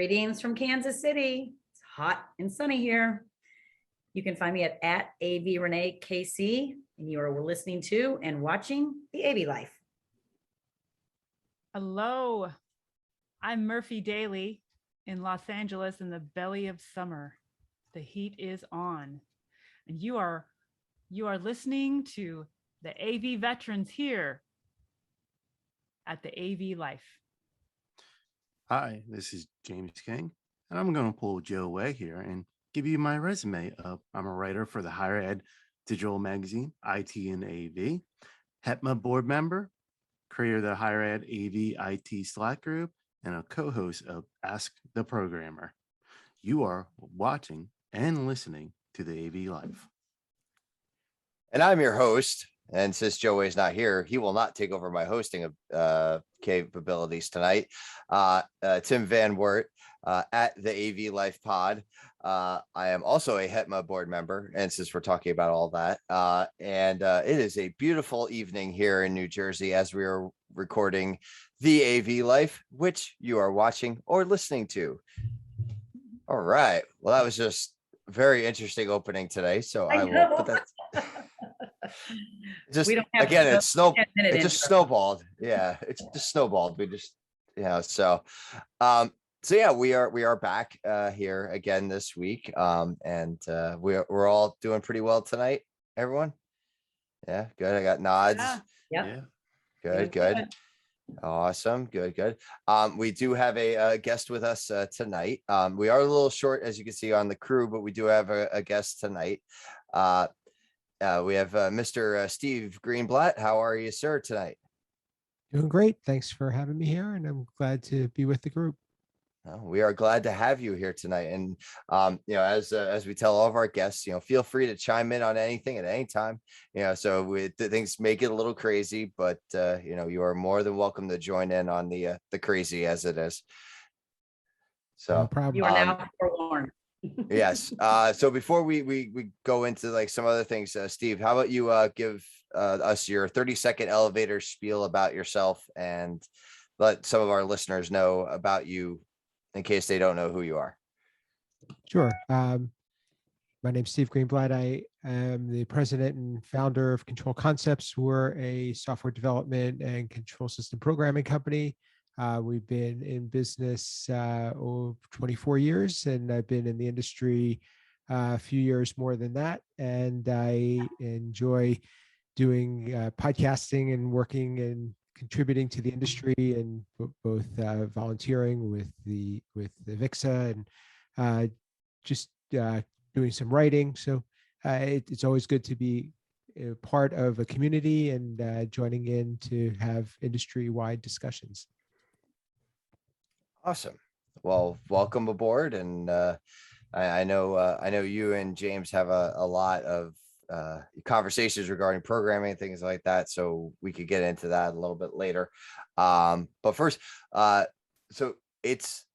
Greetings from Kansas City. It's hot and sunny here. You can find me at AV Renee KC, and you are listening to and watching the AV Life. Hello, I'm Murphy Daly in Los Angeles in the belly of summer. The heat is on, and you are listening to the AV veterans here at the AV Life. Hi, this is James King, and I'm going to pull Joe away here and give you my resume. I'm a writer for the Higher Ed Digital Magazine, IT and AV, HETMA board member, creator of the Higher Ed AV IT Slack group, and a co-host of Ask the Programmer. You are watching and listening to the AV Life. And I'm your host. And since Joey's not here, he will not take over my hosting capabilities tonight. Tim Van Wert at the AV Life Pod. I am also a HETMA board member. And since we're talking about all that, it is a beautiful evening here in New Jersey as we are recording the AV Life, which you are watching or listening to. All right. Well, that was just a very interesting opening today. So I will put that. Just again, it just snowballed. Yeah, it's just snowballed. We just, so yeah, we are back here again this week. We're all doing pretty well tonight, everyone. Yeah, good. I got nods. Yeah. Good. Awesome. Good. We do have a guest with us tonight. We are a little short, as you can see, on the crew, but we do have a guest tonight. We have Mr. Steve Greenblatt. How are you, sir, tonight? Doing great. Thanks for having me here, and I'm glad to be with the group. We are glad to have you here tonight. And as we tell all of our guests, feel free to chime in on anything at any time. So things make it a little crazy, but you are more than welcome to join in on the crazy as it is. So no problem. You are now forewarned. Yes. So before we go into like some other things, Steve, how about you give us your 30-second elevator spiel about yourself and let some of our listeners know about you in case they don't know who you are. Sure. My name's Steve Greenblatt. I am the president and founder of Control Concepts. We're a software development and control system programming company. We've been in business 24 years, and I've been in the industry a few years more than that. And I enjoy doing podcasting and working and contributing to the industry, and both volunteering with the VIXA and just doing some writing. So it's always good to be a part of a community and joining in to have industry-wide discussions. Awesome. Well, welcome aboard. And I know you and James have a lot of conversations regarding programming and things like that. So we could get into that a little bit later. But first, so it's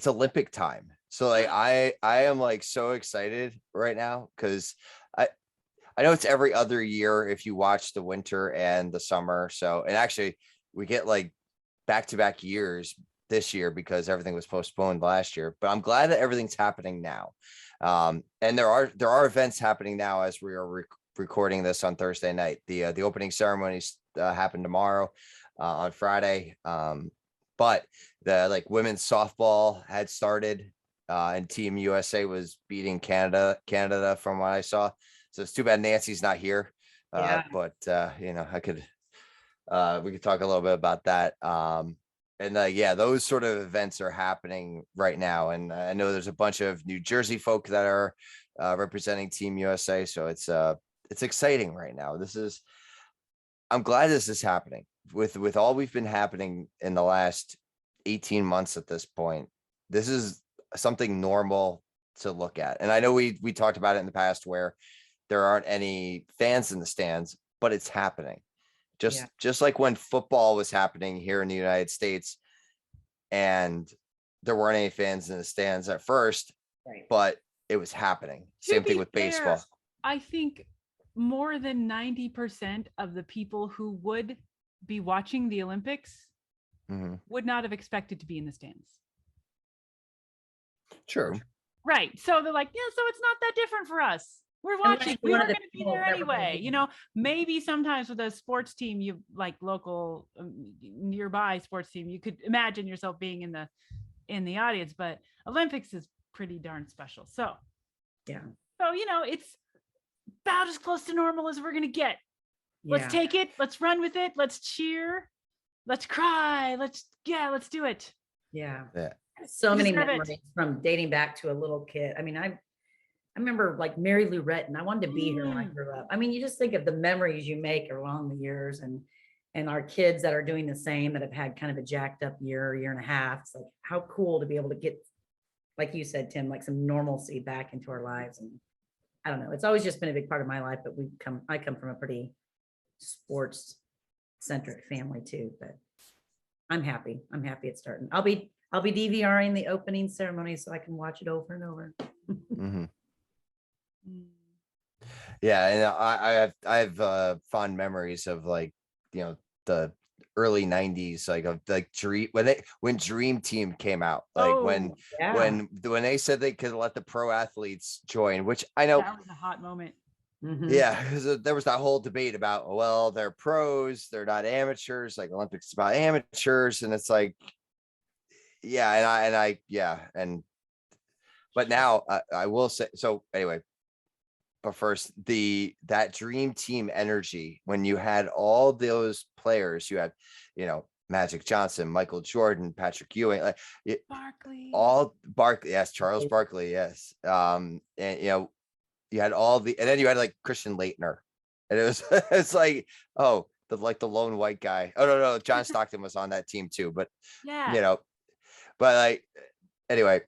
Olympic time. So like I am like so excited right now because I know it's every other year if you watch the winter and the summer. So, and actually we get like back-to-back years this year because everything was postponed last year, but I'm glad that everything's happening now. And there are events happening now as we are recording this on Thursday night. The opening ceremonies happen tomorrow on Friday. But the women's softball had started and Team USA was beating Canada from what I saw. So it's too bad Nancy's not here. But we could talk a little bit about that. And those sort of events are happening right now. And I know there's a bunch of New Jersey folk that are representing Team USA. So it's exciting right now. I'm glad this is happening with all we've been happening in the last 18 months at this point. This is something normal to look at. And I know we talked about it in the past where there aren't any fans in the stands, but it's happening. Just like when football was happening here in the United States and there weren't any fans in the stands at first, right, but it was happening. Same thing with baseball. I think more than 90% of the people who would be watching the Olympics would not have expected to be in the stands. True. Right. So they're like, yeah, so it's not that different for us. We're Unless watching. you We were wanted going to to be feel there that we're gonna anyway. be- You know, maybe sometimes with a sports team, you like local nearby sports team, you could imagine yourself being in the audience, but Olympics is pretty darn special. So, Yeah. so you know, it's about as close to normal as we're going to get. Let's Yeah. take it. Let's run with it. Let's cheer. Let's cry. Let's do it. Yeah. Yeah. So You many deserve it. memories from dating back to a little kid. I mean, I remember like Mary Lou Retton. I wanted to be here when I grew up. I mean, you just think of the memories you make along the years and our kids that are doing the same, that have had kind of a jacked up year and a half. It's like, how cool to be able to get, like you said, Tim, like some normalcy back into our lives. And I don't know, it's always just been a big part of my life, but I come from a pretty sports centric family too, but I'm happy. I'm happy it's starting. I'll be DVRing the opening ceremony so I can watch it over and over. Hmm. Mm. Yeah, and I have fond memories of, like, the early 90s, like of like when Dream Team came out, like when Oh, Yeah. when they said they could let the pro athletes join, which I know, that was a hot moment. Mhm. yeah, because there was that whole debate about, well, they're pros, they're not amateurs, like Olympics is about amateurs, and it's like, yeah, but now I will say, so anyway, but first, that Dream Team energy, when you had all those players, you had, Magic Johnson, Michael Jordan, Patrick Ewing, like Barkley. all Barkley, yes, Charles Barkley, yes, and you had and then you had like Christian Leitner, and it was it's like, oh, the lone white guy. Oh no, John Stockton was on that team too, but Yeah. but like, anyway,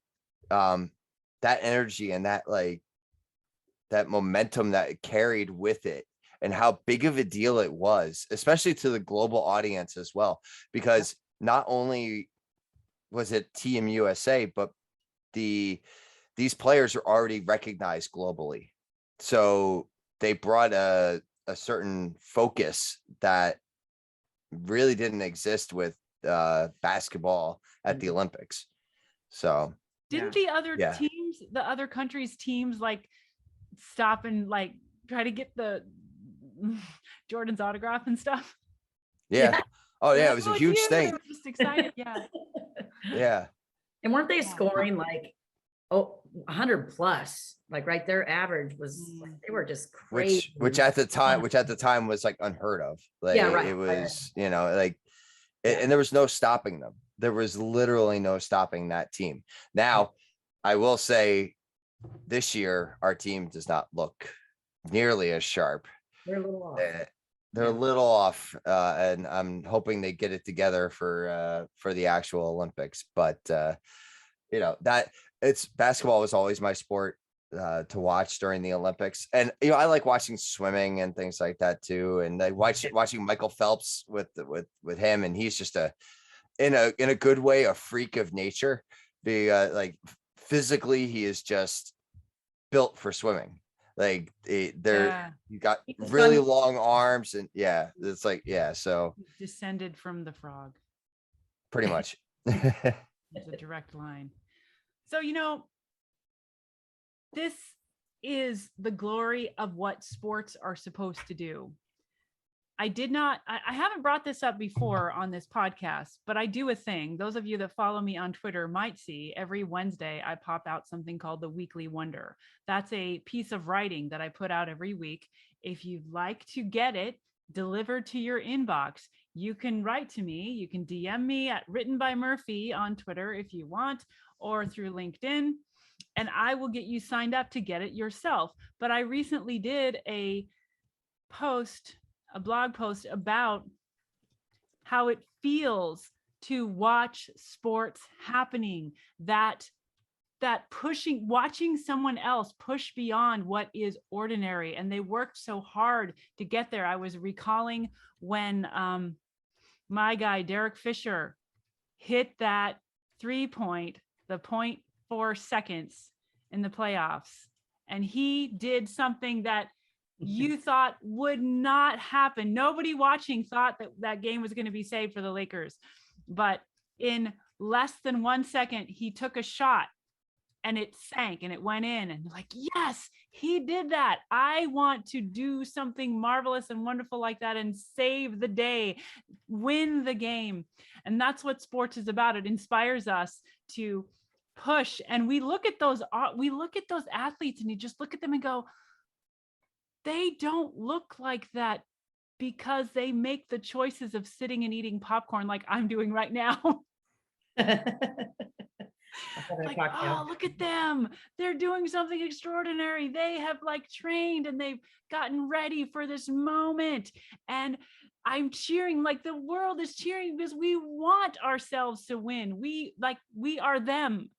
that energy and that momentum that it carried with it, and how big of a deal it was, especially to the global audience as well, because not only was it Team USA, but these players are already recognized globally. So they brought a certain focus that really didn't exist with basketball at the Olympics. So Didn't Yeah. the other countries' teams like stop and like try to get the Jordan's autograph and stuff? yeah. Oh yeah, Like, it was a "Oh, it's huge you." thing. They were just excited. Yeah. Yeah. And weren't they Yeah. scoring like 100 plus? Like, right, their average was like, they were just crazy. Which at the time was like unheard of. Like, Yeah, right, it right. was, like, Yeah. and there was no stopping them. There was literally no stopping that team. Now, I will say, this year our team does not look nearly as sharp. They're a little off. They're a little off, and I'm hoping they get it together for the actual Olympics. But that basketball was always my sport to watch during the Olympics, and I like watching swimming and things like that too. And I watching Michael Phelps with him, and he's just in a good way, a freak of nature. Like, physically, he is just built for swimming. Like, you got He's really fun. long arms, and it's like, so Descended from the frog. pretty much. It's a direct line. So, this is the glory of what sports are supposed to do. I haven't brought this up before on this podcast, but I do a thing. Those of you that follow me on Twitter might see every Wednesday I pop out something called the Weekly Wonder. That's a piece of writing that I put out every week. If you'd like to get it delivered to your inbox, you can write to me. You can DM me at Written by Murphy on Twitter if you want, or through LinkedIn, and I will get you signed up to get it yourself. But I recently did a blog post about how it feels to watch sports happening, that watching someone else push beyond what is ordinary, and they worked so hard to get there. I was recalling when my guy Derek Fisher hit that 3-point, the 0.4 seconds in the playoffs, and he did something that you thought would not happen. Nobody watching thought that game was going to be saved for the Lakers, but in less than 1 second, he took a shot and it sank and it went in, and like, yes, he did that. I want to do something marvelous and wonderful like that and save the day, win the game. And that's what sports is about. It inspires us to push. And we look at those athletes, and you just look at them and go, they don't look like that because they make the choices of sitting and eating popcorn like I'm doing right now. Like, oh, look at them. They're doing something extraordinary. They have like trained and they've gotten ready for this moment. And I'm cheering, like the world is cheering because we want ourselves to win. We are them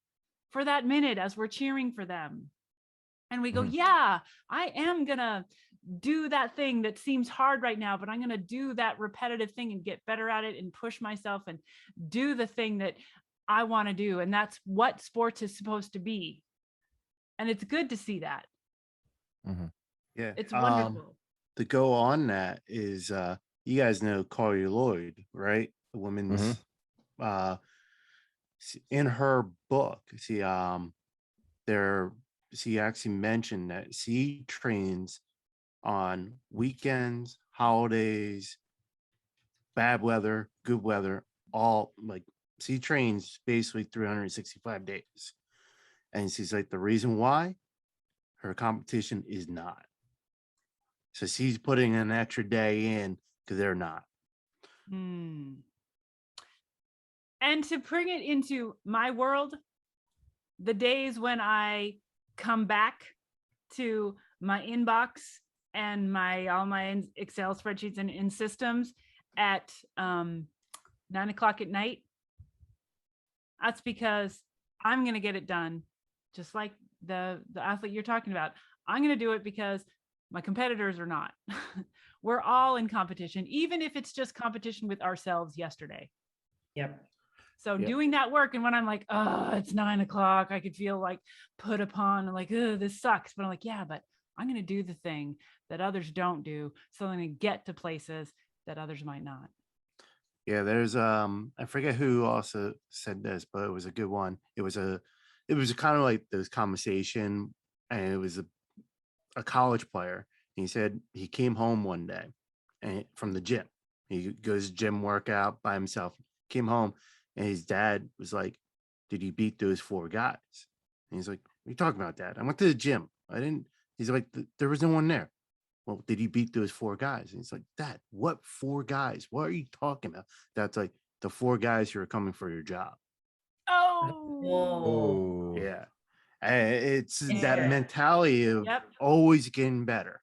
for that minute as we're cheering for them. And we go, yeah, I am gonna do that thing that seems hard right now, but I'm gonna do that repetitive thing and get better at it and push myself and do the thing that I want to do. And that's what sports is supposed to be. And it's good to see that. Yeah. It's wonderful. To go on that is you guys know Carly Lloyd, right? The women's in her book. She actually mentioned that she trains on weekends, holidays, bad weather, good weather, all like she trains basically 365 days. And she's like, the reason why her competition is not. So she's putting an extra day in because they're not. And to bring it into my world, the days when I come back to my inbox and all my Excel spreadsheets and in systems at 9 o'clock at night, that's because I'm going to get it done. Just like the athlete you're talking about, I'm going to do it because my competitors are not. We're all in competition, even if it's just competition with ourselves yesterday. Yep. So doing that work, and when I'm like, oh, it's 9 o'clock, I could feel like put upon and like, oh, this sucks. But I'm like, yeah, but I'm going to do the thing that others don't do. So I'm going to get to places that others might not. Yeah, there's I forget who also said this, but it was a good one. It was kind of like this conversation, and it was a college player. He said he came home one day and from the gym. He goes gym workout by himself, came home, and his dad was like, did you beat those 4 guys? And he's like, what are you talking about, Dad? I went to the gym. I didn't. He's like, there was no one there. Well, did you beat those 4 guys? And he's like, Dad, what 4 guys? What are you talking about? That's like the 4 guys who are coming for your job. Oh, yeah. And it's that mentality of always getting better.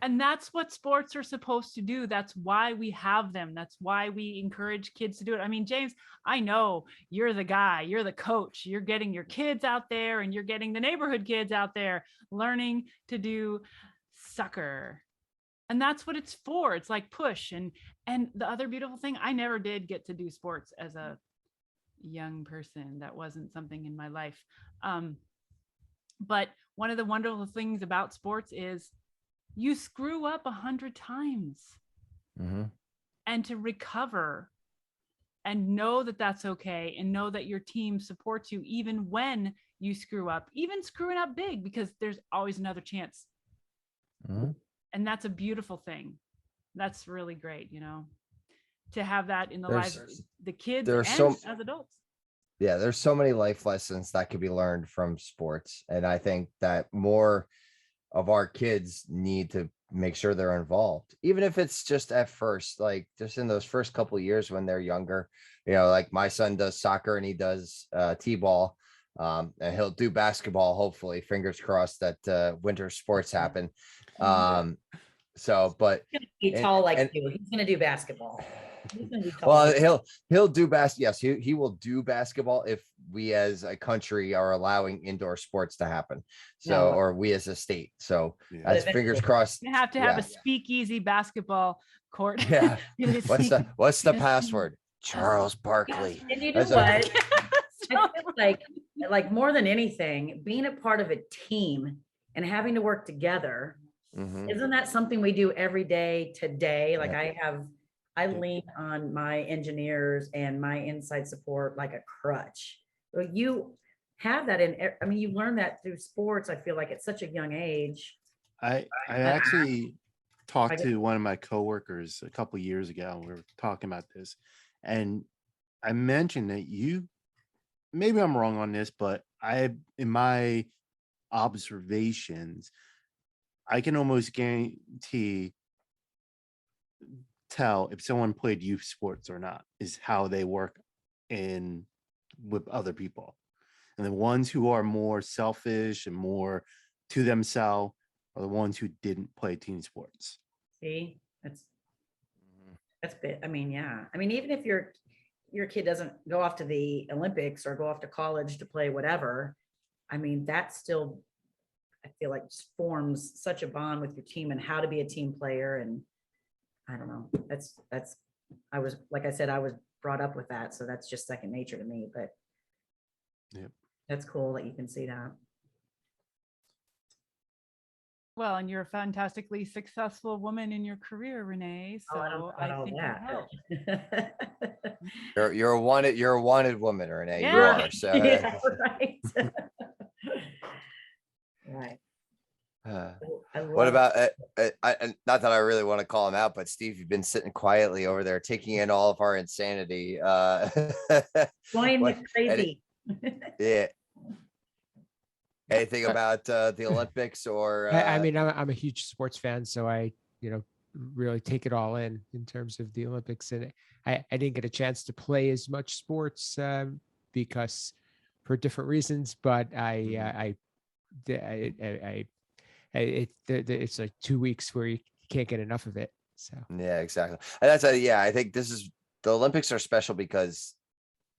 And that's what sports are supposed to do. That's why we have them. That's why we encourage kids to do it. I mean, James, I know you're the guy, you're the coach, you're getting your kids out there and you're getting the neighborhood kids out there learning to do soccer. And that's what it's for. It's like push. And the other beautiful thing, I never did get to do sports as a young person. That wasn't something in my life. But one of the wonderful things about sports is you screw up 100 times and to recover and know that that's okay and know that your team supports you even when you screw up, even screwing up big, because there's always another chance. And that's a beautiful thing. That's really great, to have that in the lives of the kids and as adults. Yeah, there's so many life lessons that could be learned from sports. And I think that more of our kids need to make sure they're involved, even if it's just at first, like just in those first couple of years when they're younger. Like my son does soccer and he does t-ball, and he'll do basketball, hopefully, fingers crossed that winter sports happen. But he's tall like you. He's going to do basketball. Well, he'll do yes, he will do basketball if we as a country are allowing indoor sports to happen. So or we as a state. So that's fingers crossed. You have to have a speakeasy basketball court. Yeah. What's the password? Charles Barkley. And you know what? I feel like more than anything, being a part of a team and having to work together, isn't that something we do every day today? Like I lean on my engineers and my inside support like a crutch. You have that in, I mean, you learn that through sports, I feel like at such a young age. I actually talked get- to one of my coworkers a couple years ago, and we were talking about this, and I mentioned that maybe I'm wrong on this, but in my observations, I can almost tell if someone played youth sports or not is how they work with other people. And the ones who are more selfish and more to themselves are the ones who didn't play team sports. See, that's bit, I mean, yeah. I mean, even if your kid doesn't go off to the Olympics or go off to college to play whatever, I mean, that still, I feel like just forms such a bond with your team and how to be a team player. And I don't know, I was, like I said, I was brought up with that. So that's just second nature to me, but Yep. that's cool that you can see that. Well, and you're a fantastically successful woman in your career, Renee. So Oh, I don't know I about all think it that, helps. but- You're a wanted woman, Renee. You Yeah. are. So Yeah, right. Right. I what love- about not that I really want to call him out, but Steve, you've been sitting quietly over there taking in all of our insanity. Join what- the crazy? yeah. Anything about the Olympics or I mean, I'm a huge sports fan, so I, really take it all in terms of the Olympics. And I didn't get a chance to play as much sports because for different reasons, but it's like 2 weeks where you can't get enough of it. So yeah, exactly. And that's I think the Olympics are special because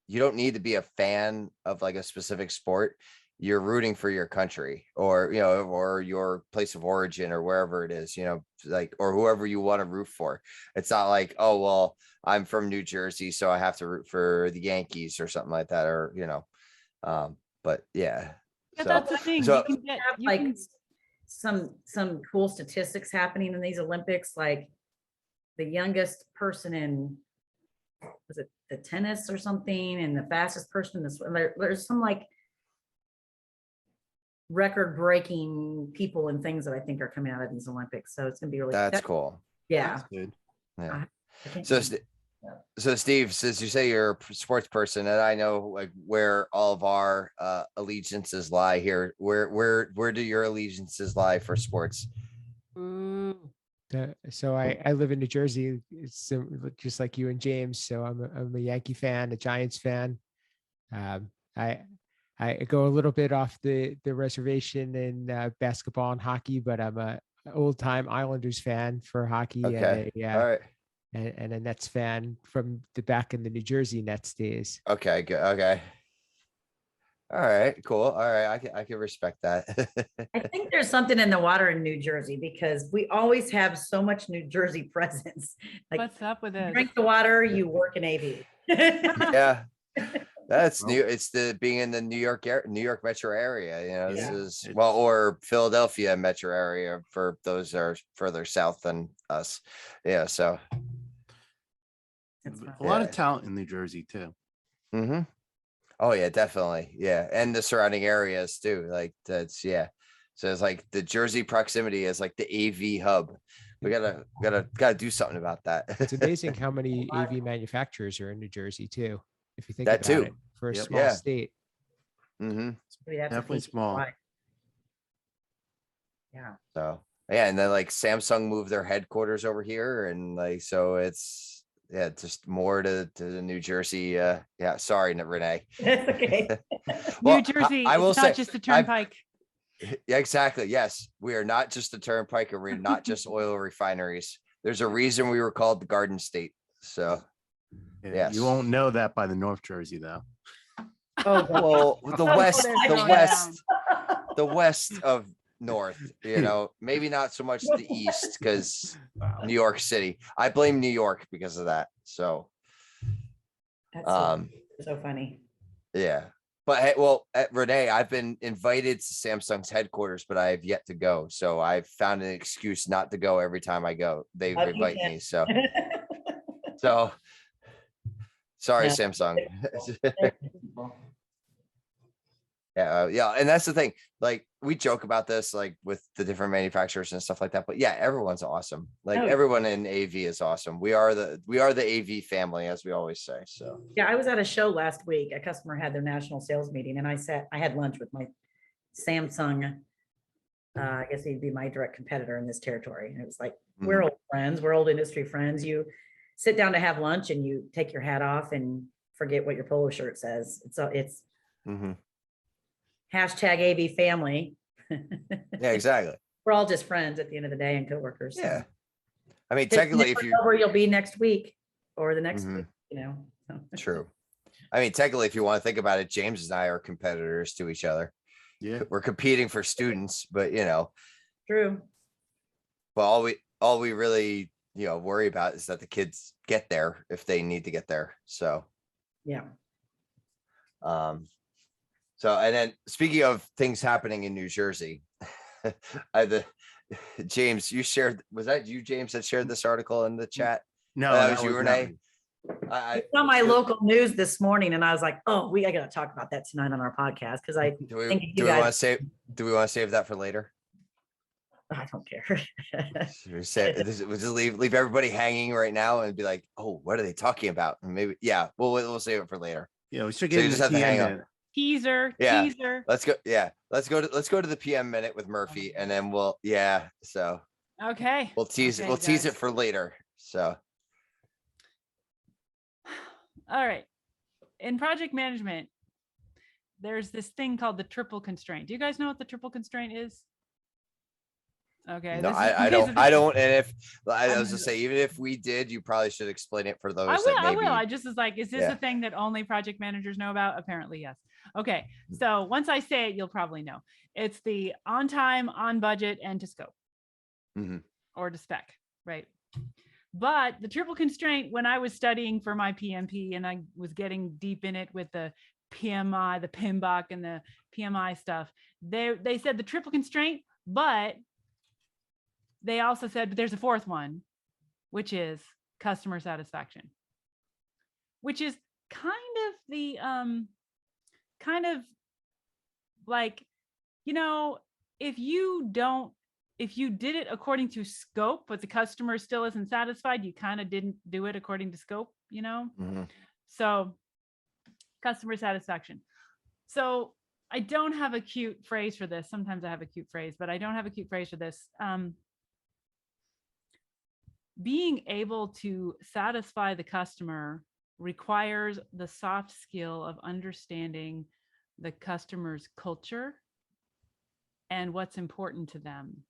you don't need to be a fan of like a specific sport. You're rooting for your country or, or your place of origin or wherever it is, like, or whoever you want to root for. It's not like, oh, well, I'm from New Jersey, so I have to root for the Yankees or something like that. Or, but yeah. Yeah, So- that's the thing. so- You can get, Have you like can, some cool statistics happening in these Olympics, like the youngest person in, was it the tennis or something, and the fastest person in this, there's some like record breaking people and things that I think are coming out of these Olympics. So it's gonna be really, That's cool. yeah. That's good. Yeah. I can't So, remember. so Steve, since you say you're a sports person, and I know like where all of our allegiances lie here, where do your allegiances lie for sports? so I live in New Jersey. It's just like you and James. So I'm a Yankee fan, a Giants fan. I go a little bit off the reservation in basketball and hockey, but I'm a old time Islanders fan for hockey. Okay. All right. And a Nets fan from the back in the New Jersey Nets days. Okay. Good. Okay. All right. Cool. All right. I can respect that. I think there's something in the water in New Jersey because we always have so much New Jersey presence. Like, what's up with you this? drink the water, you work in AV. Yeah. That's Well- new. It's being in the New York metro area. This Yeah. is or Philadelphia metro area for those that are further south than us. Yeah. So. That's fine. A lot of Yeah. talent in New Jersey too. Mm-hmm. Oh yeah, definitely. Yeah. And the surrounding areas too. Like that's So it's like the Jersey proximity is like the AV hub. We gotta do something about that. It's amazing how many AV manufacturers are in New Jersey too. If you think That about too. it, for a Yep. small Yeah. state. Mm-hmm. Maybe that's a Definitely piece of small. why. Yeah. So yeah, and then like Samsung moved their headquarters over here, and like so it's just more to the New Jersey. Yeah, sorry, Renee. That's okay. Well, New Jersey, I will it's not say, just the turnpike. yeah, exactly. Yes, we are not just a turnpike, and we're not just oil refineries. There's a reason we were called the Garden State. So Yeah, Yes. You won't know that by the North Jersey though. Oh, God. well, the west, there's the one west, the west of North. Maybe not so much the east because New York City. I blame New York because of that. So That's so, so funny. yeah. But hey, well, Renee, I've been invited to Samsung's headquarters, but I have yet to go. So I've found an excuse not to go every time I go. They Lucky invite him. me. So sorry, Yeah. Samsung. Yeah, and that's the thing. Like we joke about this, like with the different manufacturers and stuff like that. But yeah, everyone's awesome. Like Oh, yeah. everyone in AV is awesome. We are the AV family, as we always say. So Yeah, I was at a show last week. A customer had their national sales meeting, and I had lunch with my Samsung. I guess he'd be my direct competitor in this territory. And it was like, we're old friends, we're old industry friends. You sit down to have lunch and you take your hat off and forget what your polo shirt says. It's Mhm. hashtag AV family. Yeah, exactly. We're all just friends at the end of the day and coworkers. so. Yeah. I mean, Just technically, if never you know where you'll be next week or the next Mhm. week, so. true. I mean, technically, if you want to think about it, James and I are competitors to each other. Yeah. We're competing for students, but True. but all we really, worry about is that the kids get there if they need to get there. So, Yeah. and then speaking of things happening in New Jersey, James, was that you, James, that shared this article in the chat? No, that that was you, was not Renee. me. I saw my local news this morning and I was like, oh, I got to talk about that tonight on our podcast. Cause I Do we think do you we want to guys, save that for later? I don't care. Should we say we'll just leave everybody hanging right now and be like, oh, what are they talking about? And maybe, yeah, we'll save it for later. Yeah, we should So get you in just the have to hang PM on. minute. Teaser, Yeah. teaser. Let's go. Yeah, let's go to the PM minute with Murphy, and then so Okay. we'll tease Okay, it guys. for later. So All right. In project management, there's this thing called the triple constraint. Do you guys know what the triple constraint is? Okay. no, this is- I these don't. are the- I don't. And if I I'm was to say, even if we did, you probably should explain it for those I will. that I maybe. will. I just was like, is this Yeah. a thing that only project managers know about? Apparently, yes. Okay. So once I say it, you'll probably know. It's the on time, on budget, and to scope Mhm. or to spec, right? But the triple constraint, when I was studying for my PMP and I was getting deep in it with the PMI, the PMBOK and the PMI stuff, they said the triple constraint, but they also said, but there's a fourth one, which is customer satisfaction, which is kind of the kind of like, if you did it according to scope, but the customer still isn't satisfied, you kind of didn't do it according to scope, Mhm. So customer satisfaction. So I don't have a cute phrase for this. Sometimes I have a cute phrase, but I don't have a cute phrase for this. Being able to satisfy the customer requires the soft skill of understanding the customer's culture and what's important to them.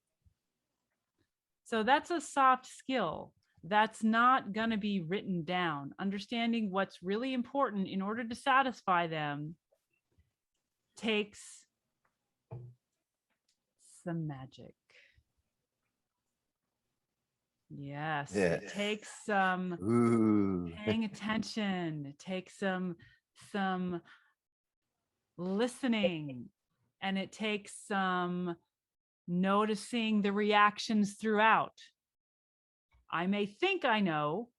So that's a soft skill. That's not going to be written down. Understanding what's really important in order to satisfy them takes some magic. Yes, Yeah. it takes some Ooh. paying attention. It takes some listening, and it takes some noticing the reactions throughout. I may think I know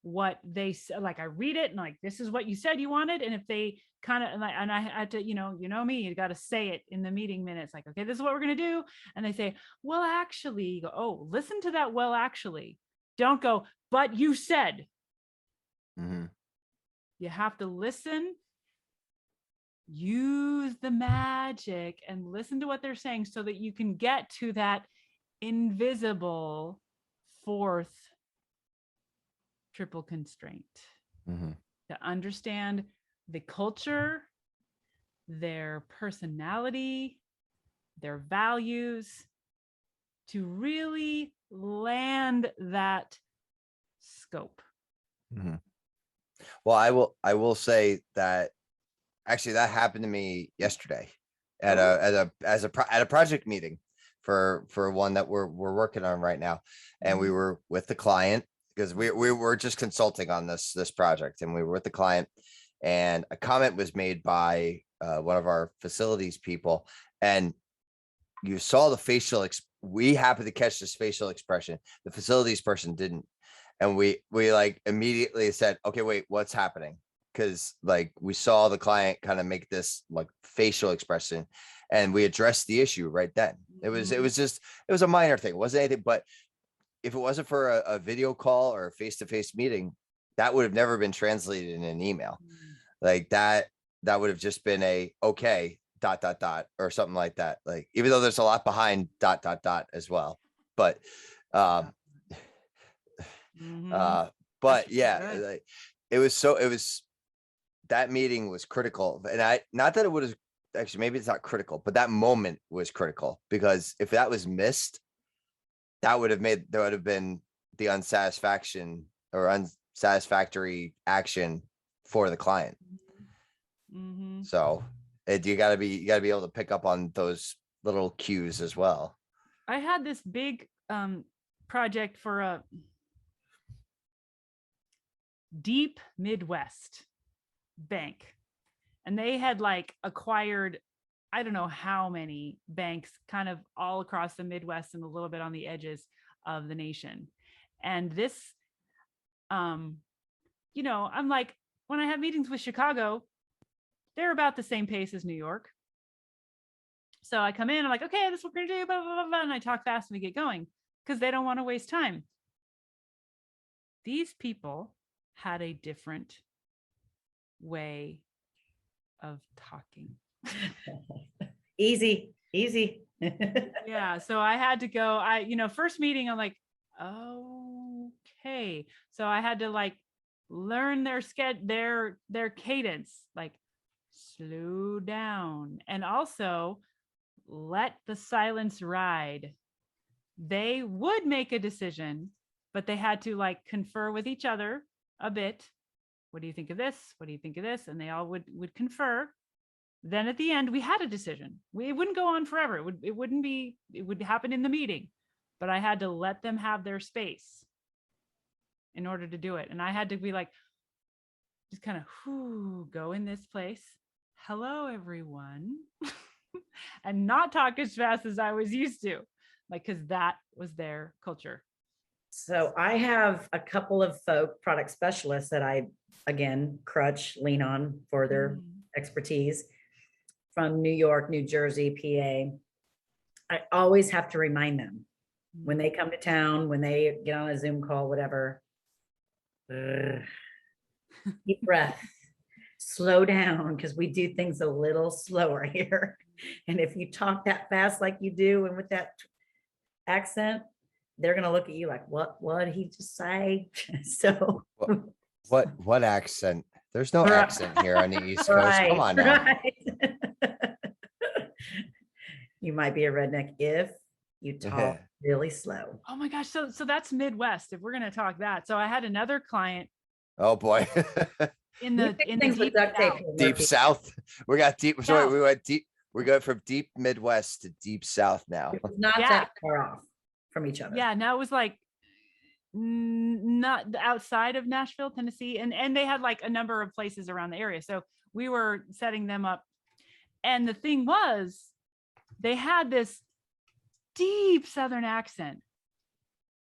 what they said, like I read it and like, this is what you said you wanted. And if they kind of, and I had to, you know me, you got to say it in the meeting minutes, like, okay, this is what we're going to do. And they say, well, actually, you go, oh, listen to that. Well, actually, don't go, but you said. Mhm. You have to listen, use the magic and listen to what they're saying so that you can get to that invisible fourth triple constraint. Mhm. To understand the culture, their personality, their values, to really land that scope. Mhm. Well, I will say that actually that happened to me yesterday at a project meeting for one that we're working on right now, and we were with the client because we were just consulting on this project, and we were with the client, and a comment was made by one of our facilities people, and you saw the facial we happened to catch this facial expression. The facilities person didn't. And we like immediately said, okay, wait, what's happening? because like we saw the client kind of make this like facial expression, and we addressed the issue right then. It was a minor thing. It wasn't anything, but if it wasn't for a video call or a face-to-face meeting, that would have never been translated in an email. Like that would have just been a okay ... or something like that. Like, even though there's a lot behind ... as well, but but yeah, like, it was that meeting was critical. And not that it would have actually, maybe it's not critical, but that moment was critical, because if that was missed, there would have been the unsatisfaction or unsatisfactory action for the client. So you gotta be able to pick up on those little cues as well. I had this big project for a deep Midwest bank, and they had like acquired, I don't know how many banks kind of all across the Midwest and a little bit on the edges of the nation. And this, I'm like, when I have meetings with Chicago, they're about the same pace as New York. So I come in, I'm like, okay, this is what we're gonna do, blah, blah, blah, blah, and I talk fast and we get going because they don't want to waste time. These people had a different way of talking. Easy. Yeah. So I had to go, first meeting, I'm like, okay. So I had to like learn their cadence, like slow down, and also let the silence ride. They would make a decision, but they had to like confer with each other a bit. What do you think of this? What do you think of this? And they all would confer. Then at the end, we had a decision. It wouldn't go on forever. It would happen in the meeting, but I had to let them have their space in order to do it. And I had to be like, just kind of go in this place. Hello, everyone. And not talk as fast as I was used to, like, because that was their culture. So I have a couple of product specialists that I, again, lean on for their expertise from New York, New Jersey, PA. I always have to remind them when they come to town, when they get on a Zoom call, whatever, deep breath, slow down, because we do things a little slower here. And if you talk that fast like you do and with that accent, they're going to look at you like, what did he just say? So what accent? There's no accent here on the East Coast. Come on now. Right. You might be a redneck if you talk really slow. Oh my gosh. So that's Midwest, if we're going to talk that. So I had another client. Oh boy. in the deep South. We got deep. South. Sorry, we went deep. We go from deep Midwest to deep South now. It's not that far off from each other. Yeah. Now it was like not outside of Nashville, Tennessee. And they had like a number of places around the area. So we were setting them up. And the thing was, they had this deep Southern accent,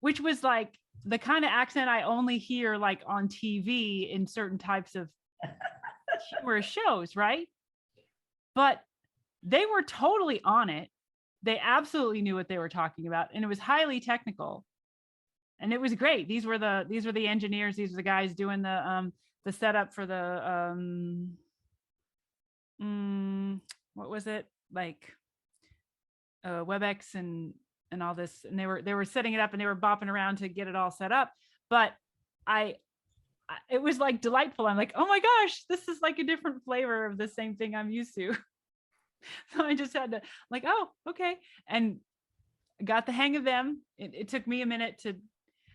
which was like the kind of accent I only hear like on TV in certain types of humorous shows, right? But they were totally on it. They absolutely knew what they were talking about, and it was highly technical. And it was great. These were the engineers. These were the guys doing the setup for the what was it, like WebEx and all this, and they were setting it up and they were bopping around to get it all set up. But it was like delightful. I'm like, oh my gosh, this is like a different flavor of the same thing I'm used to. So I just had to like, oh, okay, and got the hang of them. It took me a minute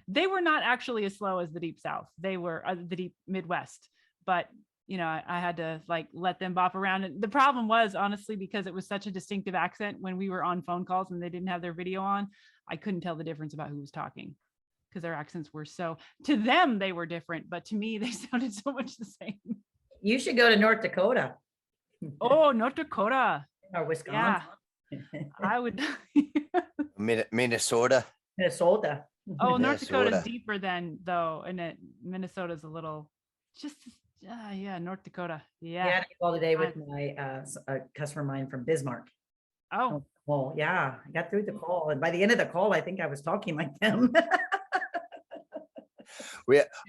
they were not actually as slow as the Deep South. They were the Deep Midwest, but I had to like let them bop around. And the problem was, honestly, because it was such a distinctive accent when we were on phone calls and they didn't have their video on, I couldn't tell the difference about who was talking because their accents were to them, they were different, but to me, they sounded so much the same. You should go to North Dakota. Oh, North Dakota. Or Wisconsin. Yeah, I would. Minnesota. Oh, North Minnesota. Dakota's deeper than though, and Minnesota's a little just Yeah, North Dakota. Yeah, I Yeah. had a call today with I- my a customer of mine from Bismarck. Oh, Well, yeah, I got through the call, and by the end of the call, I think I was talking like them.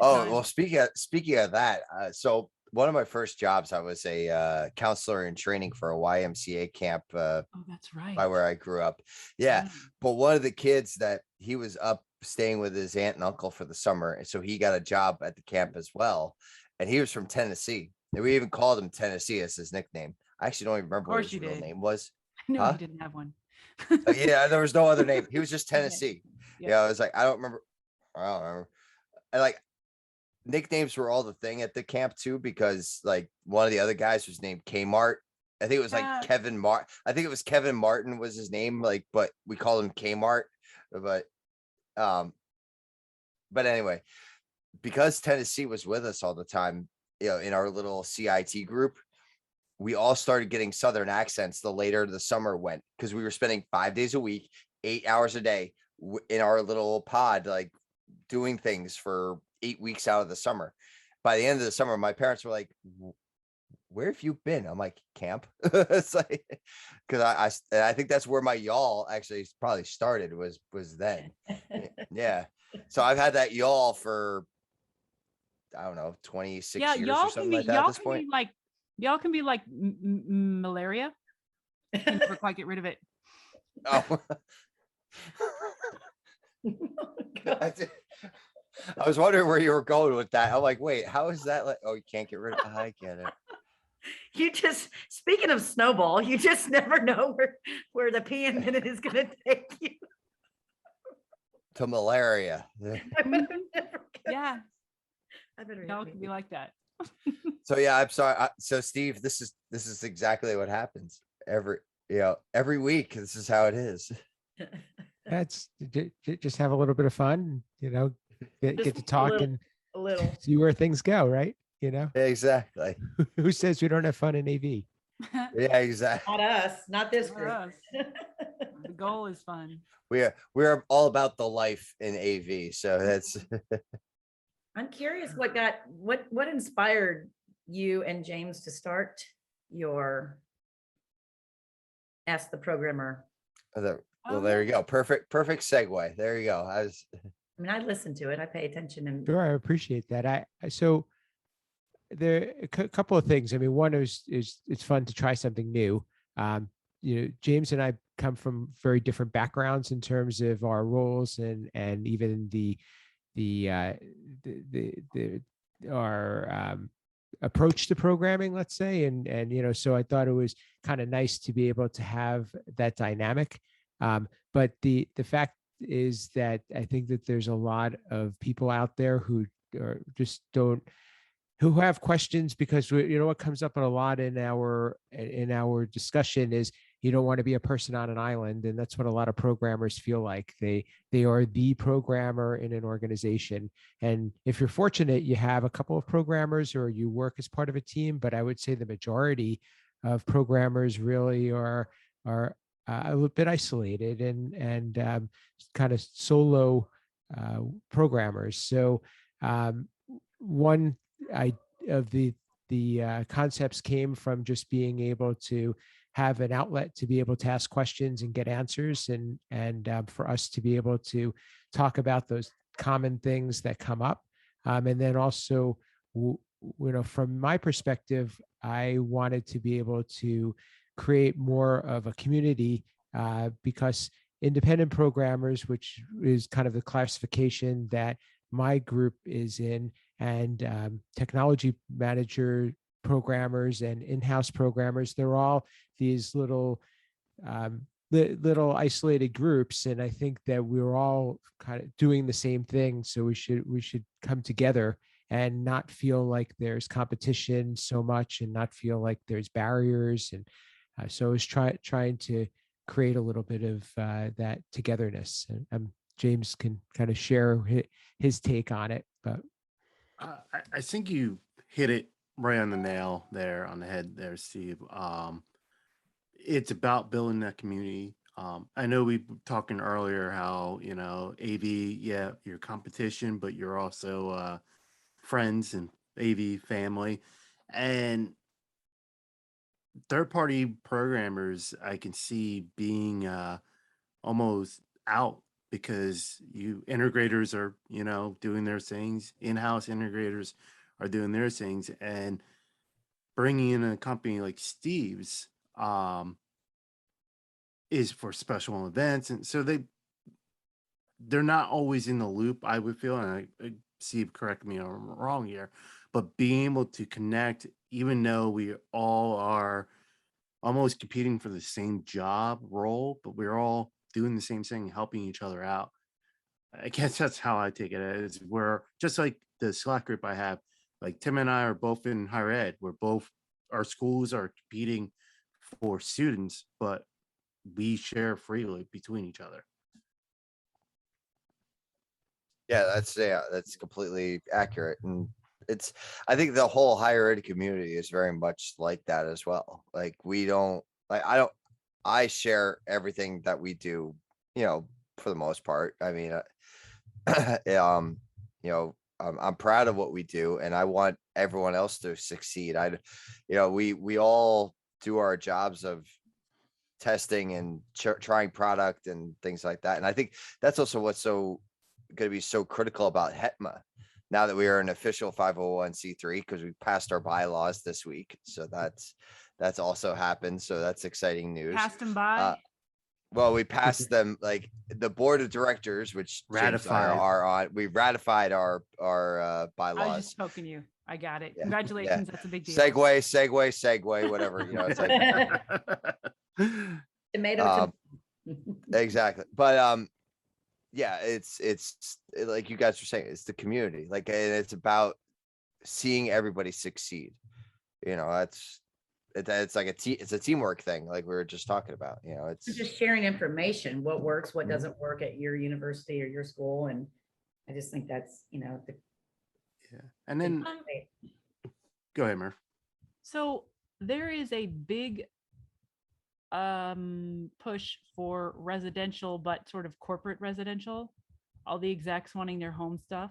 Oh, time. well, speaking of that, so one of my first jobs, I was a counselor in training for a YMCA camp oh, that's right. by where I grew up. Yeah. Yeah. But one of the kids that he was up staying with his aunt and uncle for the summer. And so he got a job at the camp as well. And he was from Tennessee. And we even called him Tennessee as his nickname. I actually don't even remember what course his you real did. name was. I knew Huh? he didn't have one. Yeah, there was no other name. He was just Okay. Tennessee. Yep. Yeah, I was like, I don't remember. And like nicknames were all the thing at the camp too, because like one of the other guys was named Kmart. I think it was like Yeah. Kevin Martin. I think it was Kevin Martin was his name, like, but we called him Kmart. But um, but anyway, because Tennessee was with us all the time, in our little CIT group, we all started getting Southern accents the later the summer went, because we were spending 5 days a week, 8 hours a day in our little pod, like doing things for 8 weeks out of the summer. By the end of the summer, my parents were like, where have you been? I'm like, camp. It's like, because I think that's where my y'all actually probably started was then. Yeah. So I've had that y'all for, I don't know, 26 Yeah, years y'all or can something be like that at this can point. be like malaria. Can never quite get rid of it. Oh. I was wondering where you were going with that. I'm like, wait, how is that? Like, oh, you can't get rid of. I get it. You just, speaking of snowball, you just never know where the PM minute is going to take you. To malaria. I would have never guessed. Yeah, I better y'all hit can me. be like that. So yeah, I'm sorry. So Steve, this is exactly what happens every week. This is how it is. That's just have a little bit of fun, get Just to a talk little- and A little. see where things go, right? Exactly. Who says we don't have fun in AV? Yeah, exactly. Not us, not this Not group. us. The goal is fun. We're all about the life in AV. So that's I'm curious what inspired you and James to start your Ask the Programmer. well, there you go. Perfect segue. There you go. I mean, I listen to it. I pay attention and Sure, I appreciate that. So there a couple of things. I mean, one is it's fun to try something new. James and I come from very different backgrounds in terms of our roles and even our approach to programming, let's say, and so I thought it was kind of nice to be able to have that dynamic. But the fact is that I think that there's a lot of people out there who just don't, who have questions, because what comes up a lot in our discussion is you don't want to be a person on an island, and that's what a lot of programmers feel like. They are the programmer in an organization, and if you're fortunate, you have a couple of programmers or you work as part of a team. But I would say the majority of programmers really are a little bit isolated and kind of solo programmers. So one of the concepts came from just being able to have an outlet to be able to ask questions and get answers, and for us to be able to talk about those common things that come up, and then also, from my perspective, I wanted to be able to create more of a community, because independent programmers, which is kind of the classification that my group is in, and technology manager programmers and in-house programmers, they're all these little isolated groups, and I think that we're all kind of doing the same thing. So we should come together and not feel like there's competition so much, and not feel like there's barriers. And so I was trying to create a little bit of that togetherness. And James can kind of share his take on it, but I think you hit it right on the nail there, on the head there, Steve. It's about building that community. I know we were talking earlier how, AV, yeah, you're competition, but you're also friends and AV family, and third-party programmers I can see being almost out because you integrators are, doing their things. In-house integrators are doing their things, and bringing in a company like Steve's is for special events, and so they're not always in the loop, I would feel. And Steve, correct me if I'm wrong here, but being able to connect, even though we all are almost competing for the same job role, but we're all doing the same thing, helping each other out. I guess that's how I take it. Is we're just like the Slack group I have. Like Tim and I are both in higher ed. Our schools are competing for students, but we share freely between each other. Yeah, that's completely accurate. And I think the whole higher ed community is very much like that as well. Like I share everything that we do, for the most part. I mean, I'm proud of what we do, and I want everyone else to succeed. We all do our jobs of testing and trying product and things like that. And I think that's also what's going to be so critical about HETMA now that we are an official 501c3, because we passed our bylaws this week. So that's also happened. So that's exciting news. Passed them by. Well, we passed them, like the board of directors, which James and I Ratified. are on. We ratified our I was bylaws. just poking you. I got it. Yeah, Congratulations. That's a big deal. Segue, whatever, it's like Tomato. exactly. But yeah, it's like you guys were saying, it's the community, like, and it's about seeing everybody succeed. It's like it's a teamwork thing, like we were just talking about. It's just sharing information, what works, what doesn't work at your university or your school. And I just think that's, yeah. And then go ahead, Murph. So there is a big push for residential, but sort of corporate residential, all the execs wanting their home stuff.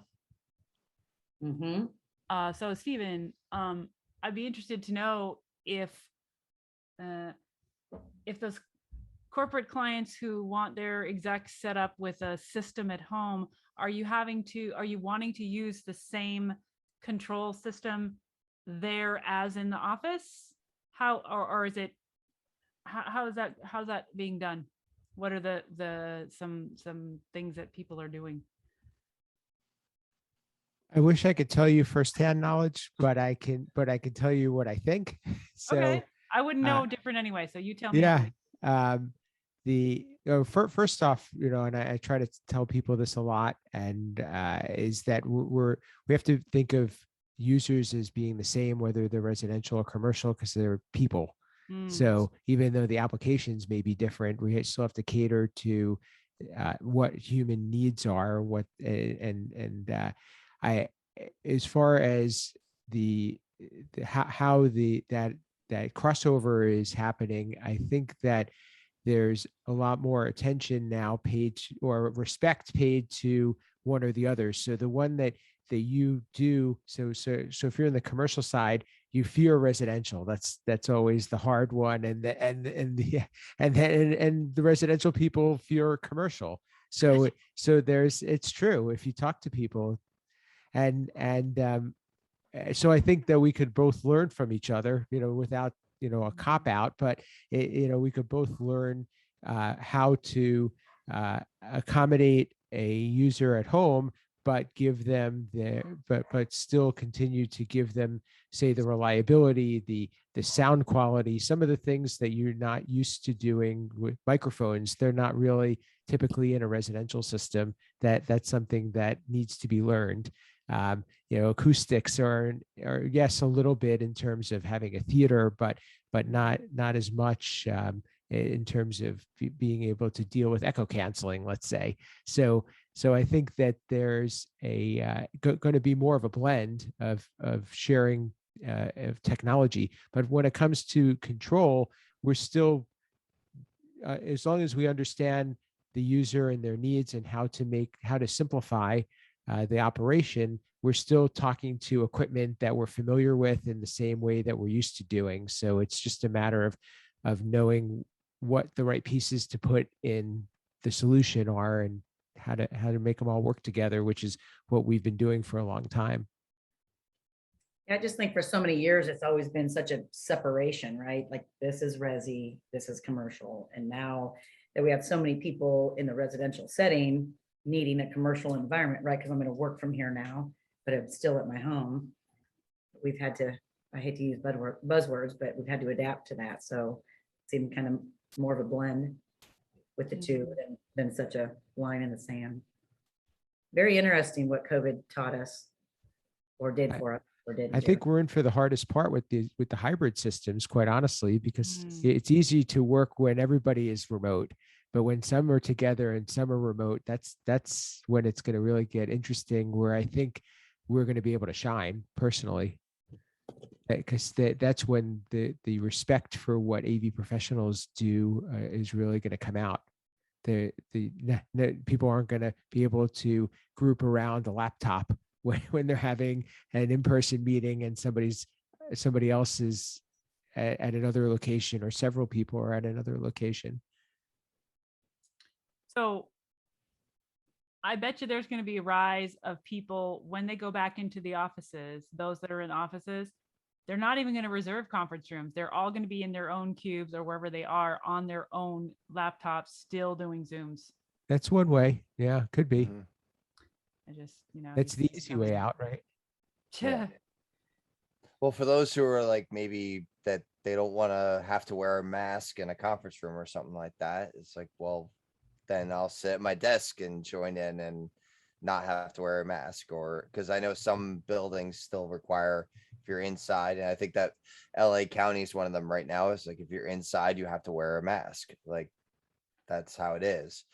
So Stephen, I'd be interested to know if those corporate clients who want their execs set up with a system at home, are you wanting to use the same control system there as in the office? How's that being done? What are some things that people are doing? I wish I could tell you firsthand knowledge, but I can tell you what I think. So okay. I wouldn't know different anyway. So you tell me. Yeah. First off, and I try to tell people this a lot, and is that we have to think of users as being the same, whether they're residential or commercial, because they're people. So even though the applications may be different, we still have to cater to what human needs are. As far as how that crossover is happening, I think that there's a lot more attention now paid or respect paid to one or the other. So the one that you do, so if you're in the commercial side, you fear residential. That's always the hard one, and the residential people fear commercial. So it's true if you talk to people, so I think that we could both learn from each other, without a cop out, but we could both learn how to accommodate a user at home, but give them but still continue to give them, say, the reliability, the sound quality, some of the things that you're not used to doing with microphones. They're not really typically in a residential system. That's something that needs to be learned. Acoustics are yes, a little bit in terms of having a theater, but not as much in terms of being able to deal with echo canceling, let's say. So I think that there's going to be more of a blend of sharing of technology. But when it comes to control, we're still, as long as we understand the user and their needs and how to simplify, the operation, we're still talking to equipment that we're familiar with in the same way that we're used to doing. So it's just a matter of knowing what the right pieces to put in the solution are and how to make them all work together, which is what we've been doing for a long time. I just think for so many years, it's always been such a separation, right? Like this is resi, this is commercial. And now that we have so many people in the residential setting needing a commercial environment, right? Because I'm going to work from here now, but I'm still at my home. We've had to, I hate to use buzzwords, but we've had to adapt to that. So it's even kind of more of a blend with the two than such a line in the sand. Very interesting what COVID taught us or did for us. I think we're in for the hardest part with the hybrid systems, quite honestly, because it's easy to work when everybody is remote, but when some are together and some are remote, that's when it's going to really get interesting, where I think we're going to be able to shine personally, because that's when the respect for what AV professionals do is really going to come out. The people aren't going to be able to group around a laptop when they're having an in-person meeting and somebody else is at another location, or several people are at another location. So I bet you there's going to be a rise of people when they go back into the offices, those that are in offices, they're not even going to reserve conference rooms. They're all going to be in their own cubes or wherever they are on their own laptops, still doing Zooms. That's one way. Yeah, could be. Mhm. I just, That's the easy way out, right? Yeah. Well, for those who are like maybe that they don't want to have to wear a mask in a conference room or something like that, it's like, well, then I'll sit at my desk and join in and not have to wear a mask. Or because I know some buildings still require, if you're inside, and I think that LA County is one of them right now, is like if you're inside, you have to wear a mask. Like that's how it is.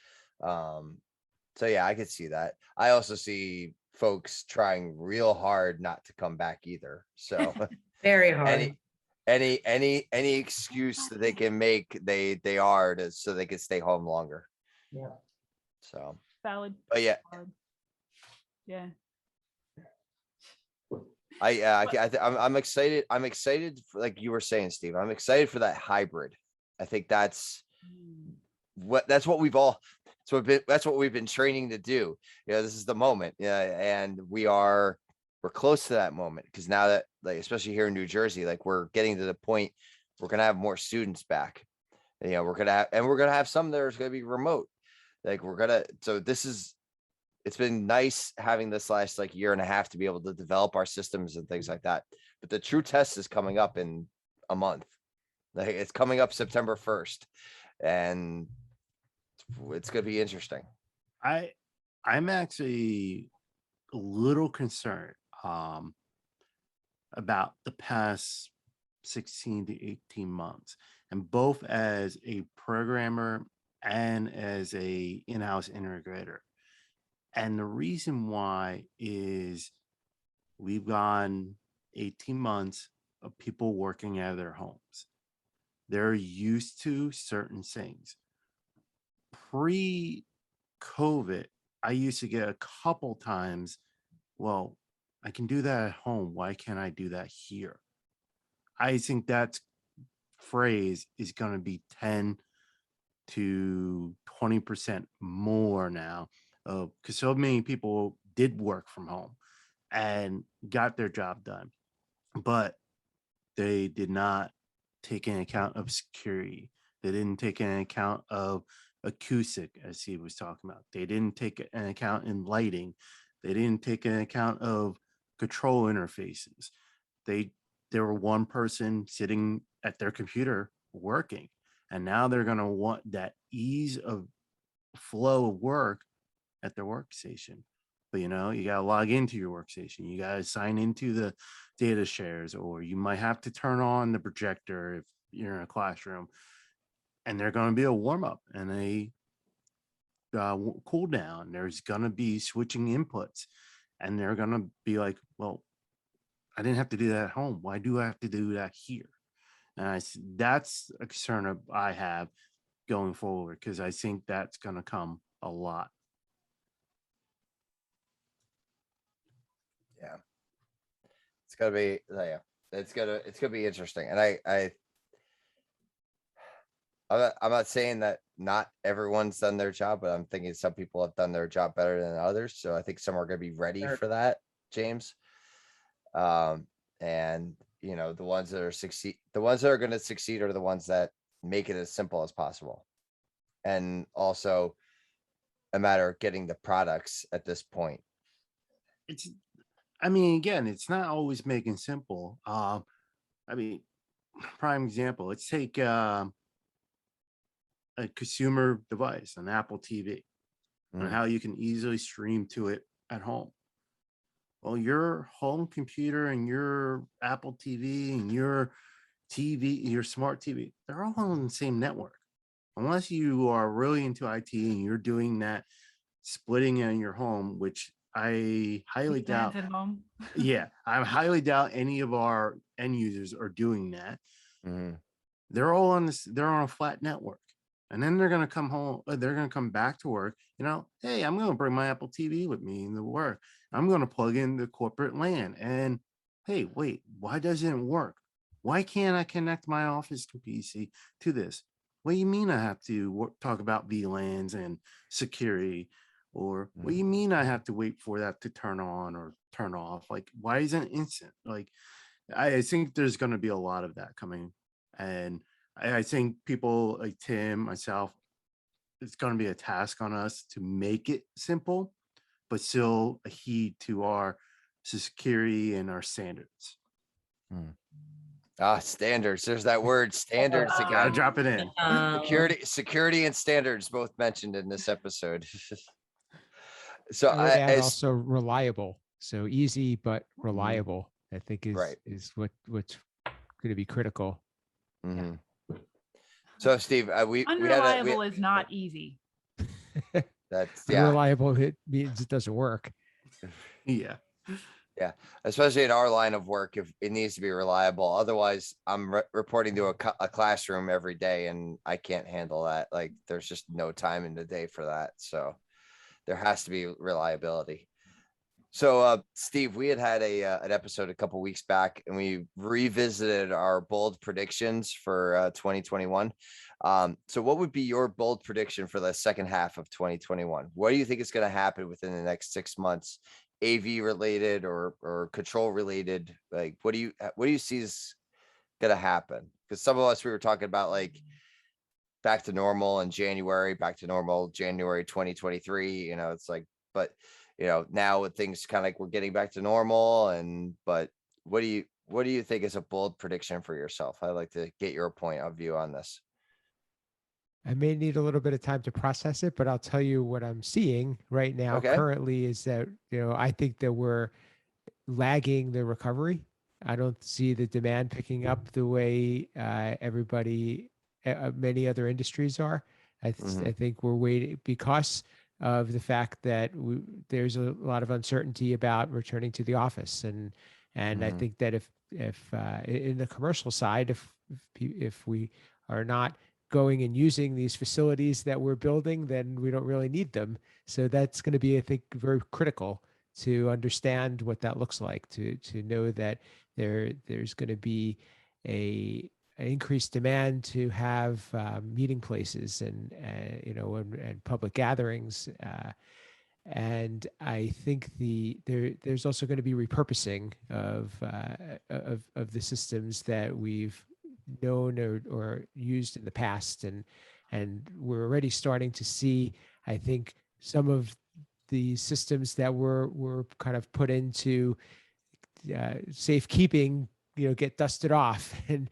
So yeah, I could see that. I also see folks trying real hard not to come back either. So Very hard. any excuse that they can make, they are to, so they can stay home longer. Yeah. So So, valid. but yeah, Valid. Yeah. I'm excited. I'm excited for, like you were saying, Steve, I'm excited for that hybrid. I think that's what we've been training to do. This is the moment. Yeah. And we're close to that moment, because now that, like, especially here in New Jersey, like we're getting to the point we're going to have more students back. We're going to have some that are going to be remote. Like it's been nice having this last like year and a half to be able to develop our systems and things like that. But the true test is coming up in a month. Like it's coming up September 1st. And it's going to be interesting. I'm actually a little concerned about the past 16 to 18 months, and both as a programmer and as a in-house integrator. And the reason why is we've gone 18 months of people working out of their homes. They're used to certain things. Pre-COVID, I used to get a couple times, well, I can do that at home. Why can't I do that here? I think that phrase is going to be 10 to 20% more now, because so many people did work from home and got their job done, but they did not take into account of security. They didn't take into account of acoustic, as he was talking about. They didn't take an account in lighting. They didn't take an account of control interfaces. There were one person sitting at their computer working, and now they're going to want that ease of flow of work at their workstation. But you got to log into your workstation. You got to sign into the data shares, or you might have to turn on the projector if you're in a classroom. And they're going to be a warm up and a cool down. There's going to be switching inputs, and they're going to be like, well, I didn't have to do that at home. Why do I have to do that here? And that's a concern I have going forward, because I think that's going to come a lot. gonna be, yeah, it's gonna be interesting. And I'm not saying that not everyone's done their job, but I'm thinking some people have done their job better than others. So I think some are going to be ready Sure. for that, James. And the ones that are going to succeed are the ones that make it as simple as possible. And also a matter of getting the products at this point. Again, it's not always making simple. Prime example, let's take a consumer device, an Apple TV, and how you can easily stream to it at home. Well, your home computer and your Apple TV and your smart TV, they're all on the same network. Unless you are really into IT and you're doing that splitting in your home, which I highly doubt. At home. Yeah, I highly doubt any of our end users are doing that. They're all on this. They're on a flat network, and then they're going to come home. They're going to come back to work. Hey, I'm going to bring my Apple TV with me into work. I'm going to plug in the corporate LAN. And hey, wait, why doesn't it work? Why can't I connect my office PC to this? What do you mean I have to talk about VLANs and security? Or what do you mean I have to wait for that to turn on or turn off? Like, why isn't it instant? Like, I think there's going to be a lot of that coming. And I think people like Tim, myself, it's going to be a task on us to make it simple, but still adhere to our security and our standards. Standards. There's that word, standards Gotta again. drop it in. Security and standards both mentioned in this episode. So and also reliable. So easy but reliable, I think is what's going to be critical. Yeah. So Steve, unreliable is not easy. That's unreliable. It means it doesn't work. Yeah. Yeah, especially in our line of work, if it needs to be reliable. Otherwise, I'm reporting to a classroom every day, and I can't handle that. Like, there's just no time in the day for that. So there has to be reliability. So, Steve, we had an episode a couple weeks back, and we revisited our bold predictions for 2021. So what would be your bold prediction for the second half of 2021? What do you think is going to happen within the next 6 months? AV related or control related? Like, what do you see is going to happen? Because some of us, we were talking about like back to normal in January, back to normal January 2023. It's like, but now with things kind of like we're getting back to normal. But what do you think is a bold prediction for yourself? I'd like to get your point of view on this. I may need a little bit of time to process it, but I'll tell you what I'm seeing right now currently is that, I think that we're lagging the recovery. I don't see the demand picking up the way many other industries are. I think we're waiting because of the fact that there's a lot of uncertainty about returning to the office. And I think that if in the commercial side, if we are not going and using these facilities that we're building, then we don't really need them. So that's going to be, I think, very critical to understand what that looks like, to know that there's going to be an increased demand to have meeting places and public gatherings. And I think there's also going to be repurposing of the systems that we've known or used in the past, and we're already starting to see, I think, some of the systems that were kind of put into safekeeping get dusted off, and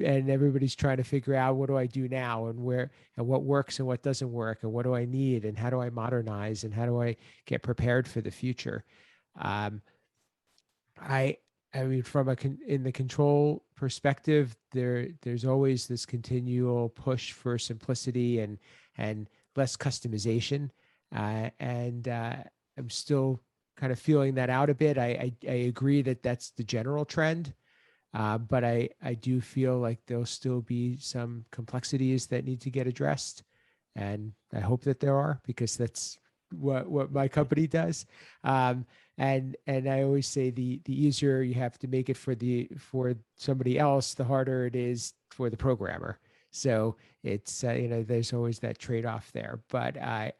everybody's trying to figure out, what do I do now, and what works and what doesn't work, and what do I need, and how do I modernize, and how do I get prepared for the future. I mean, in the control perspective, there's always this continual push for simplicity and less customization, and I'm still kind of feeling that out a bit. I agree that that's the general trend, but I do feel like there'll still be some complexities that need to get addressed, and I hope that there are, because that's what my company does. and I always say the easier you have to make it for somebody else, the harder it is for the programmer. So it's there's always that trade-off there. But I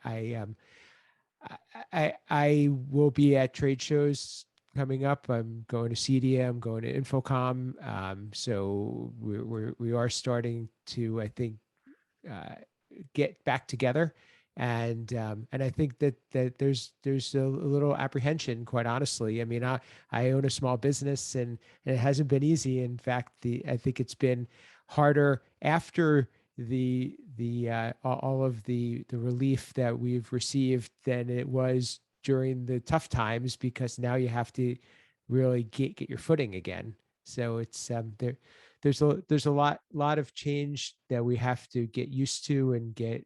will be at trade shows coming up. I'm going to CEDIA, I'm going to Infocom. So we are starting to, I think, uh, get back together. And I think that there's a little apprehension, quite honestly. I mean, I own a small business, and it hasn't been easy. In fact, I think it's been harder after all of the relief that we've received than it was during the tough times, because now you have to really get your footing again. So it's there's a lot of change that we have to get used to and get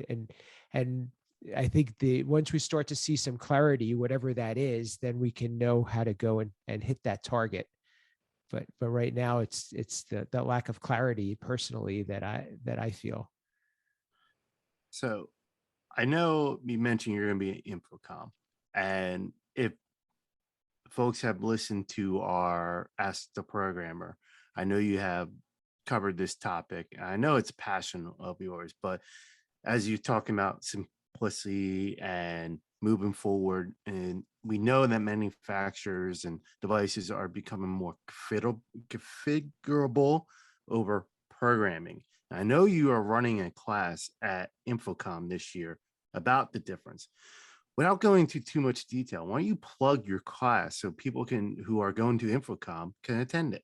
and and I think the once we start to see some clarity, whatever that is, then we can know how to go and hit that target. But right now it's the lack of clarity personally that I feel. So I know you mentioned you're going to be at Infocom, and if folks have listened to our Ask the Programmer, I know you have covered this topic. I know it's a passion of yours, but as you're talking about simplicity and moving forward, and we know that manufacturers and devices are becoming more configurable over programming. I know you are running a class at Infocom this year about the difference. Without going into too much detail, why don't you plug your class so people who are going to Infocom can attend it?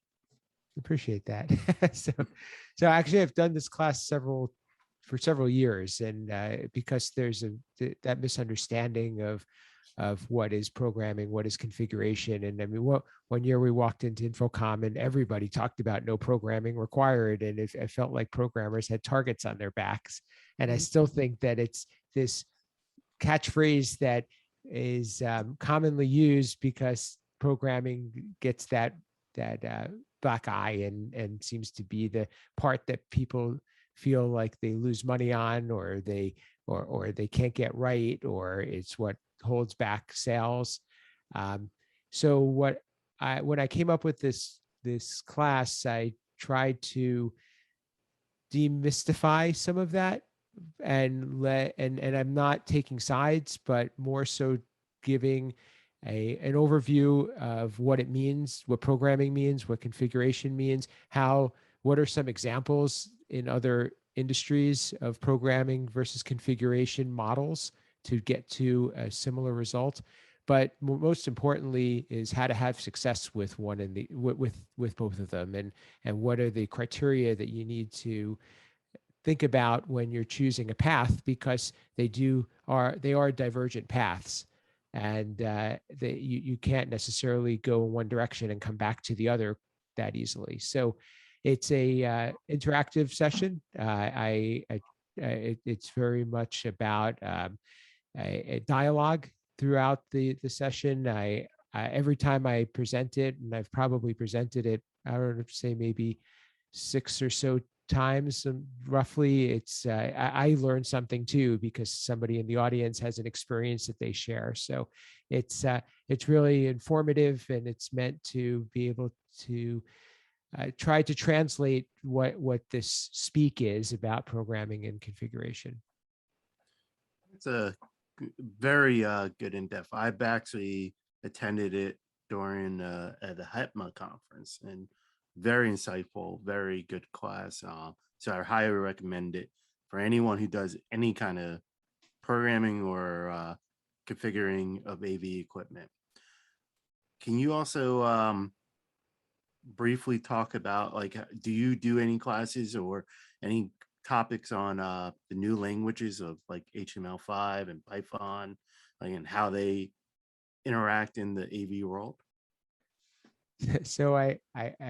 Appreciate that. So actually I've done this class for several years, and because there's that misunderstanding of what is programming, what is configuration. And I mean, one year we walked into Infocom and everybody talked about no programming required, and I felt like programmers had targets on their backs. And I still think that it's this catchphrase that is commonly used because programming gets that black eye, and seems to be the part that people feel like they lose money on, or they can't get right, or it's what holds back sales. So when I came up with this class, I tried to demystify some of that, and I'm not taking sides, but more so giving an overview of what it means, what programming means, what configuration means, what are some examples in other industries of programming versus configuration models to get to a similar result. But most importantly is how to have success with with both of them, and what are the criteria that you need to think about when you're choosing a path, because they are divergent paths, and you can't necessarily go in one direction and come back to the other that easily. So it's a interactive session. It's very much about a dialogue throughout the session. Every time I present it, and I've probably presented it, I don't know, say maybe 6 or so times, roughly, it's I learn something too, because somebody in the audience has an experience that they share. So it's really informative, and it's meant to be able to try to translate what this speak is about programming and configuration. It's a very good in-depth. I've actually attended it during at the HETMA conference, and very insightful, very good class. So I highly recommend it for anyone who does any kind of programming or configuring of AV equipment. Can you also briefly talk about, like, do you do any classes or any topics on the new languages of like HTML5 and Python, like, and how they interact in the AV world? So I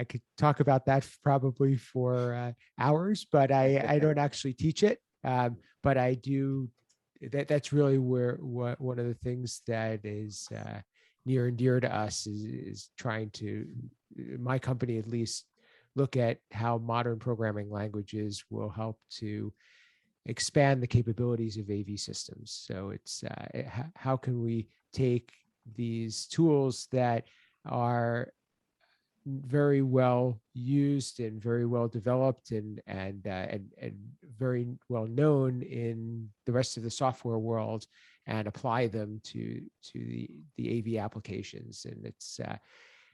could talk about that probably for hours, but I don't actually teach it. But I do. That's really one of the things that is near and dear to us is trying to, my company at least, look at how modern programming languages will help to expand the capabilities of AV systems. So it's how can we take these tools that are very well used and very well developed and very well known in the rest of the software world, and apply them to the AV applications. And it's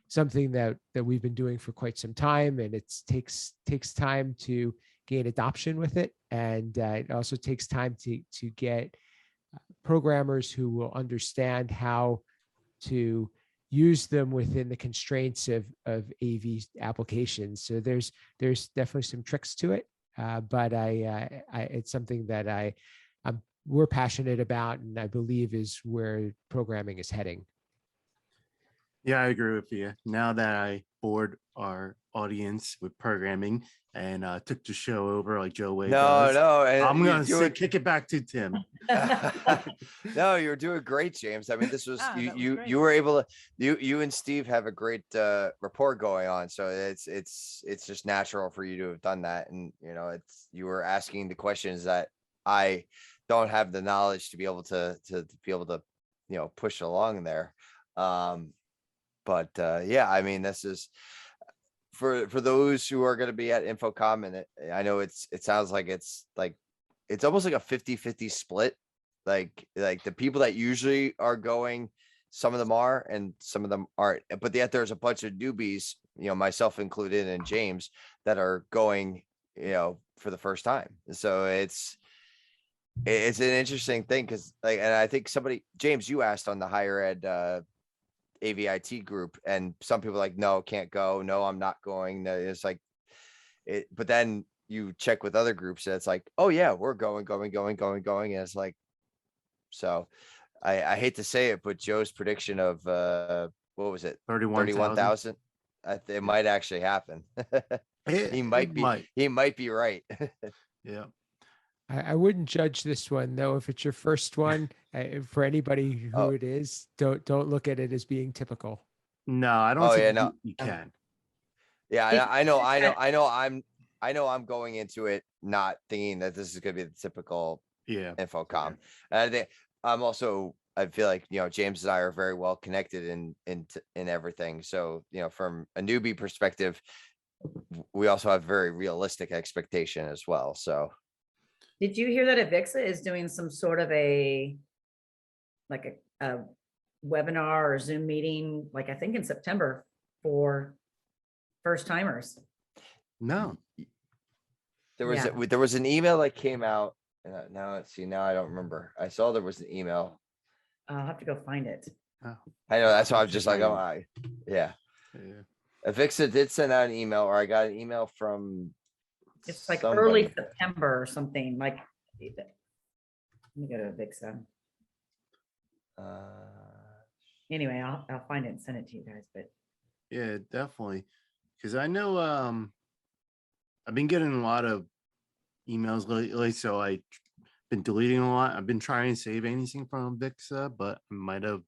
something that we've been doing for quite some time, and it takes time to gain adoption with it, and it also takes time to get programmers who will understand how to use them within the constraints of AV applications. So there's definitely some tricks to it, but it's something that we're passionate about, and I believe is where programming is heading. Yeah, I agree with you. Now that I bored our audience with programming and took the show over like Joe Way does, I'm going to kick it back to Tim. No, you're doing great, James. I mean, this was you were able to you and Steve have a great rapport going on, so it's just natural for you to have done that. And you were asking the questions that I don't have the knowledge to be able to push along there. But yeah, I mean, this is for those who are going to be at InfoComm, and I know it sounds like it's almost like a 50-50 split. Like the people that usually are going, some of them are and some of them aren't, but yet there's a bunch of newbies, myself included, and James, that are going, for the first time. So it's an interesting thing, because and I think James, you asked on the higher ed AVIT group, and some people are like, no, can't go. No, I'm not going. It's like it, but then you check with other groups and it's like, oh yeah, we're going. And it's like, so I hate to say it, but Joe's prediction of what was it? 31,000. It might actually happen. He might be right. Yeah. I wouldn't judge this one though. If it's your first one, for anybody who it is, don't look at it as being typical. No, I don't think you can. Yeah, I know. I'm going into it not thinking that this is going to be the typical InfoComm. And I feel like James and I are very well connected in everything. So from a newbie perspective, we also have very realistic expectation as well. So. Did you hear that Avixa is doing some sort of a webinar or Zoom meeting, I think in September, for first timers? No. There was an email that came out. Now I don't remember. I saw there was an email. I'll have to go find it. Oh. I know, that's why I'm just like, yeah. Avixa did send out an email, or I got an email from. It's early September or something. Let me go to Avixa. Anyway, I'll find it and send it to you guys. But yeah, definitely, because I know I've been getting a lot of emails lately, so I've been deleting a lot. I've been trying to save anything from Avixa, but I might have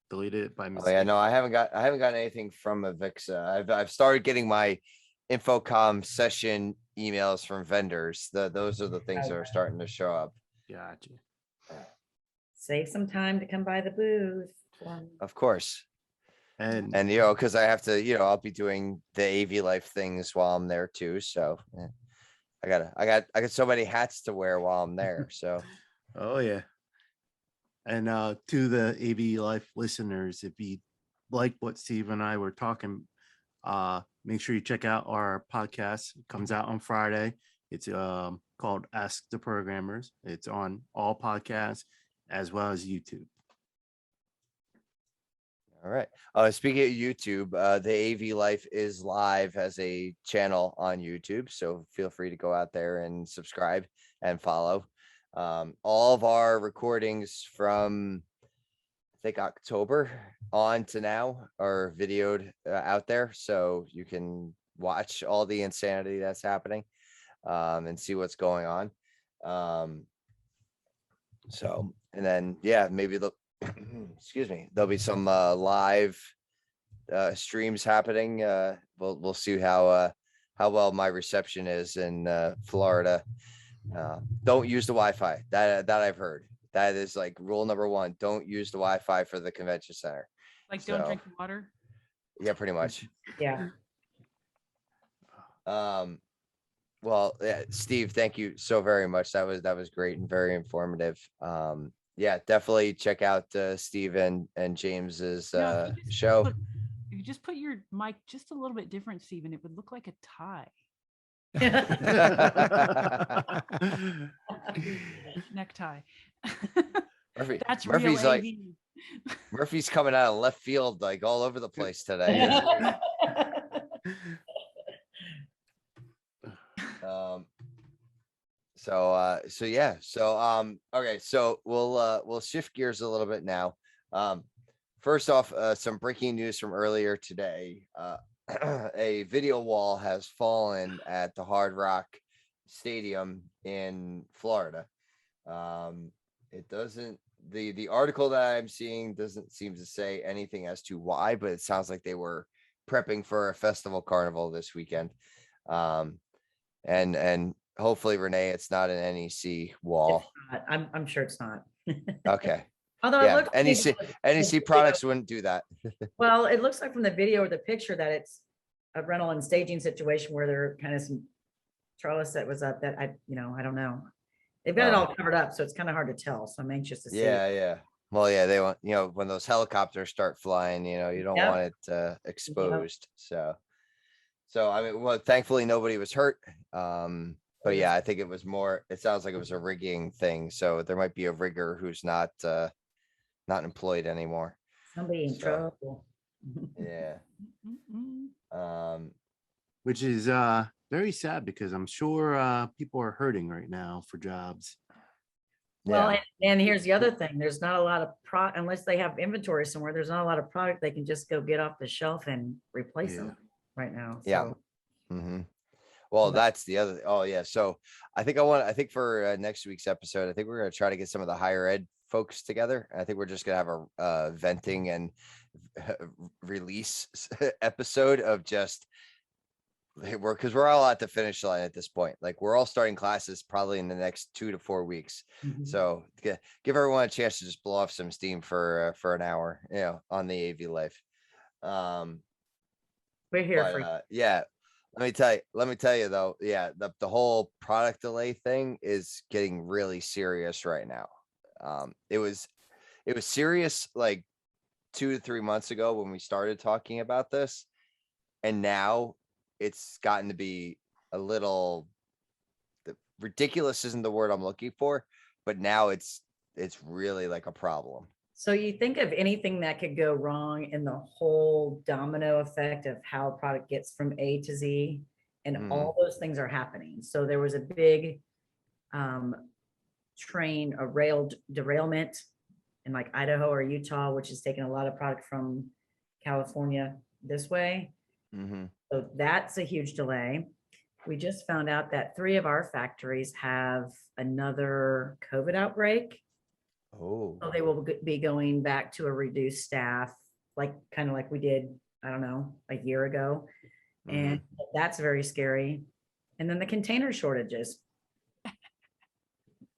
deleted it by mistake. Oh yeah, no, I haven't gotten anything from Avixa. I've started getting my InfoComm session emails from vendors. Those are the things that are starting to show up. Gotcha. Save some time to come by the booth. Of course. And because I have to, I'll be doing the AV Life things while I'm there too. So I got so many hats to wear while I'm there. So oh yeah. And to the AV Life listeners, if you like what Steve and I were talking, make sure you check out our podcast. It comes out on Friday. It's called Ask the Programmers. It's on all podcasts as well as YouTube. All right. Speaking of YouTube, the AV Life is live as a channel on YouTube. So feel free to go out there and subscribe and follow. All of our recordings from, I think, October on to now are videoed out there. So you can watch all the insanity that's happening and see what's going on. And then, maybe excuse me, there'll be some live streams happening. We'll see how well my reception is in Florida. Don't use the Wi-Fi. That I've heard. that is like rule number one. Don't use the Wi-Fi for the convention center. Like, don't So, drink the water. yeah, pretty much. Yeah. Well, yeah, Steve, thank you so very much. That was great and very informative. Yeah, definitely check out Steve and James's No, if you just show. if you just put your mic just a little bit different, Steven, it would look like a tie. Necktie. That's real Murphy's like AV. Murphy's coming out of left field like all over the place today. Okay, so we'll shift gears a little bit now. First off, some breaking news from earlier today. A video wall has fallen at the Hard Rock Stadium in Florida. It doesn't, the article that I'm seeing doesn't seem to say anything as to why, but it sounds like they were prepping for a festival carnival this weekend. And hopefully, Renee, it's not an NEC wall. It's not. I'm sure it's not. Okay. Although it Yeah, looks like NEC products wouldn't do that. well, it looks like from the video or the picture that it's a rental and staging situation where there are kind of some trellis that was up that I don't know. They've got it all covered up, so it's kind of hard to tell. So I'm anxious to see. Yeah. Well, yeah, they want, when those helicopters start flying, you don't want it exposed. So I mean, well, thankfully nobody was hurt. But yeah, I think it sounds like it was a rigging thing. So there might be a rigger who's not employed anymore. Somebody in trouble. Yeah. Which is very sad because I'm sure people are hurting right now for jobs. Well, Yeah. and here's the other thing. There's not a lot of unless they have inventory somewhere, there's not a lot of product they can just go get off the shelf and replace them right now. Yeah. So. Well, that's the other. Oh yeah. So I think for next week's episode, I think we're going to try to get some of the higher ed folks together. I think we're just going to have a venting and release episode of just because we're all at the finish line at this point. Like we're all starting classes probably in the next 2 to 4 weeks. So give everyone a chance to just blow off some steam for an hour, on the AV life. We're here for you. Yeah. Let me tell you though, yeah, the whole product delay thing is getting really serious right now. It was serious like 2 to 3 months ago when we started talking about this, and now it's gotten to be a little ridiculous isn't the word I'm looking for, but now it's really like a problem. So you think of anything that could go wrong in the whole domino effect of how a product gets from A to Z, and all those things are happening. So there was a big rail derailment in like Idaho or Utah, which is taking a lot of product from California this way. So that's a huge delay. We just found out that 3 of our factories have another COVID outbreak. Oh, So they will be going back to a reduced staff, kind of like we did, I don't know, a year ago. And that's very scary. And then the container shortages.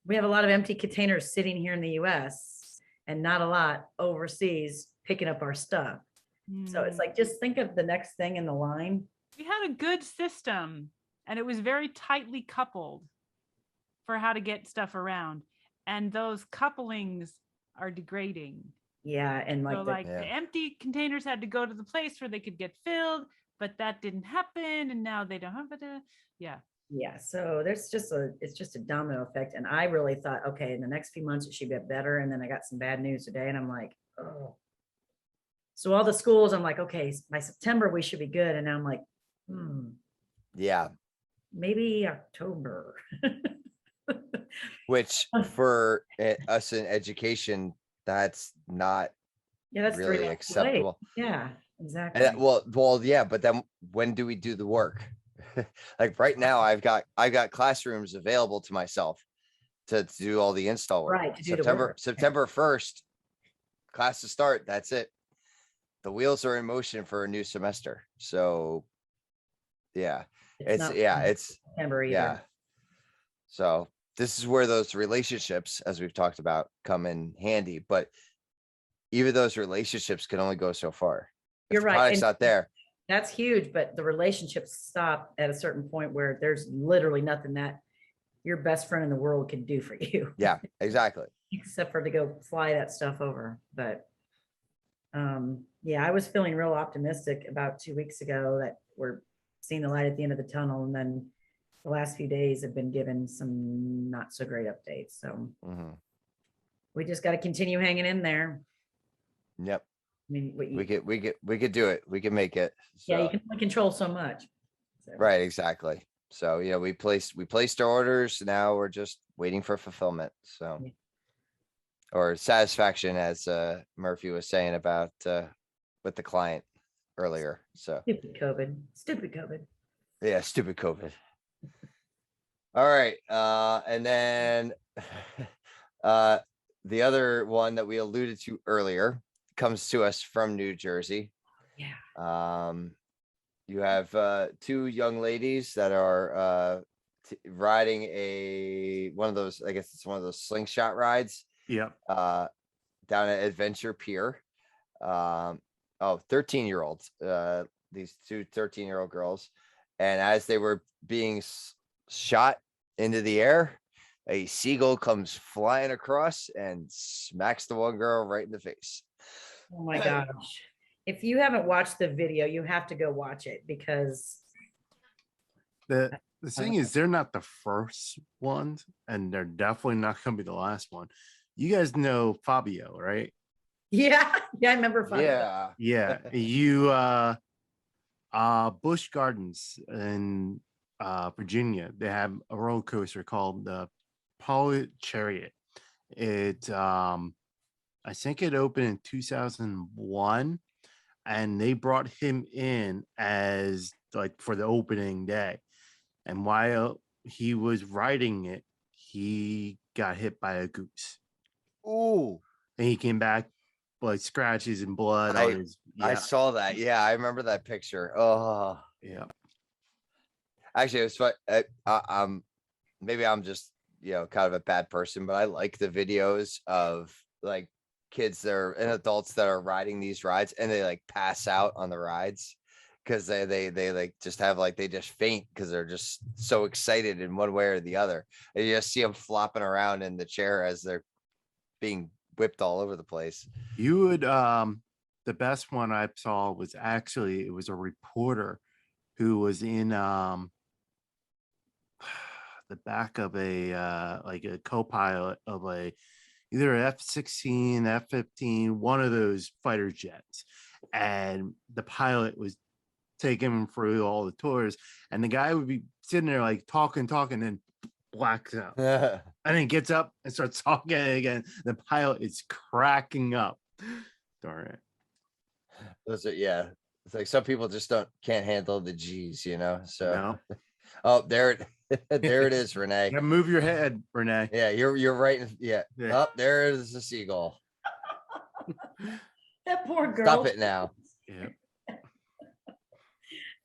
We have a lot of empty containers sitting here in the US and not a lot overseas picking up our stuff. So it's like, just think of the next thing in the line. We had a good system and it was very tightly coupled for how to get stuff around. And those couplings are degrading. Yeah. And the empty containers had to go to the place where they could get filled, but that didn't happen. And now they don't have it. Yeah. So it's just a domino effect. And I really thought, okay, in the next few months, it should get better. And then I got some bad news today and I'm like, oh. So all the schools, I'm like, okay, by September, we should be good. And now I'm like, yeah, maybe October. Which for us in education, that's not that's really acceptable. Yeah, exactly. Well, yeah, but then when do we do the work? Like right now, I've got classrooms available to myself to do all the install work. Right. September 1st, classes start. That's it. The wheels are in motion for a new semester. So yeah, it's September either. yeah. So this is where those relationships, as we've talked about, come in handy. But even those relationships can only go so far. If You're the right. product's And not there. that's huge, but the relationships stop at a certain point where there's literally nothing that your best friend in the world can do for you. Yeah, exactly. Except for to go fly that stuff over. But yeah, I was feeling real optimistic about 2 weeks ago that we're seeing the light at the end of the tunnel. And then the last few days have been given some not so great updates. So Mhm. we just got to continue hanging in there. Yep. I mean, We could do it. We can make it. yeah, you So, can only control so much. So, right, exactly. So, we placed our orders. Now we're just waiting for fulfillment. So, Yeah. or satisfaction, as Murphy was saying about with the client earlier. So, Stupid COVID. Stupid COVID. yeah, stupid COVID. All right. And then the other one that we alluded to earlier comes to us from New Jersey. Yeah. You have two young ladies that are riding one of those, I guess it's one of those slingshot rides. Yep. Down at Adventure Pier. 13-year-olds, these two 13-year-old girls. And as they were being shot into the air, a seagull comes flying across and smacks the one girl right in the face. Oh my gosh. If you haven't watched the video, you have to go watch it because The thing is, they're not the first ones, and they're definitely not going to be the last one. You guys know Fabio, right? yeah, I remember fun. Yeah. Yeah. You Busch Gardens in Virginia, they have a roller coaster called the Pilot Chariot. It I think it opened in 2001, and they brought him in as like for the opening day. And while he was riding it, he got hit by a goose. Ooh. And he came back like scratches and blood on his. I Yeah. saw that. Yeah, I remember that picture. Oh, Yeah. actually, it was fun. Maybe I'm just kind of a bad person, but I like the videos of like kids that are and adults that are riding these rides and they like pass out on the rides because they like just have like they just faint because they're just so excited in one way or the other. And you just see them flopping around in the chair as they're being whipped all over the place. You would the best one I saw was actually it was a reporter who was in the back of a like a co-pilot of either F-16, F-15, one of those fighter jets. And the pilot was taking him through all the tours, and the guy would be sitting there like talking, and blacks out. And then gets up and starts talking again. The pilot is cracking up. Darn it. Those are, yeah. It's like some people just can't handle the G's, So No. oh, there it is, Renee. Yeah, move your head, Renee. Yeah, you're right. Yeah. Yeah. Oh, there is the seagull. That poor girl. Stop it now. Yeah.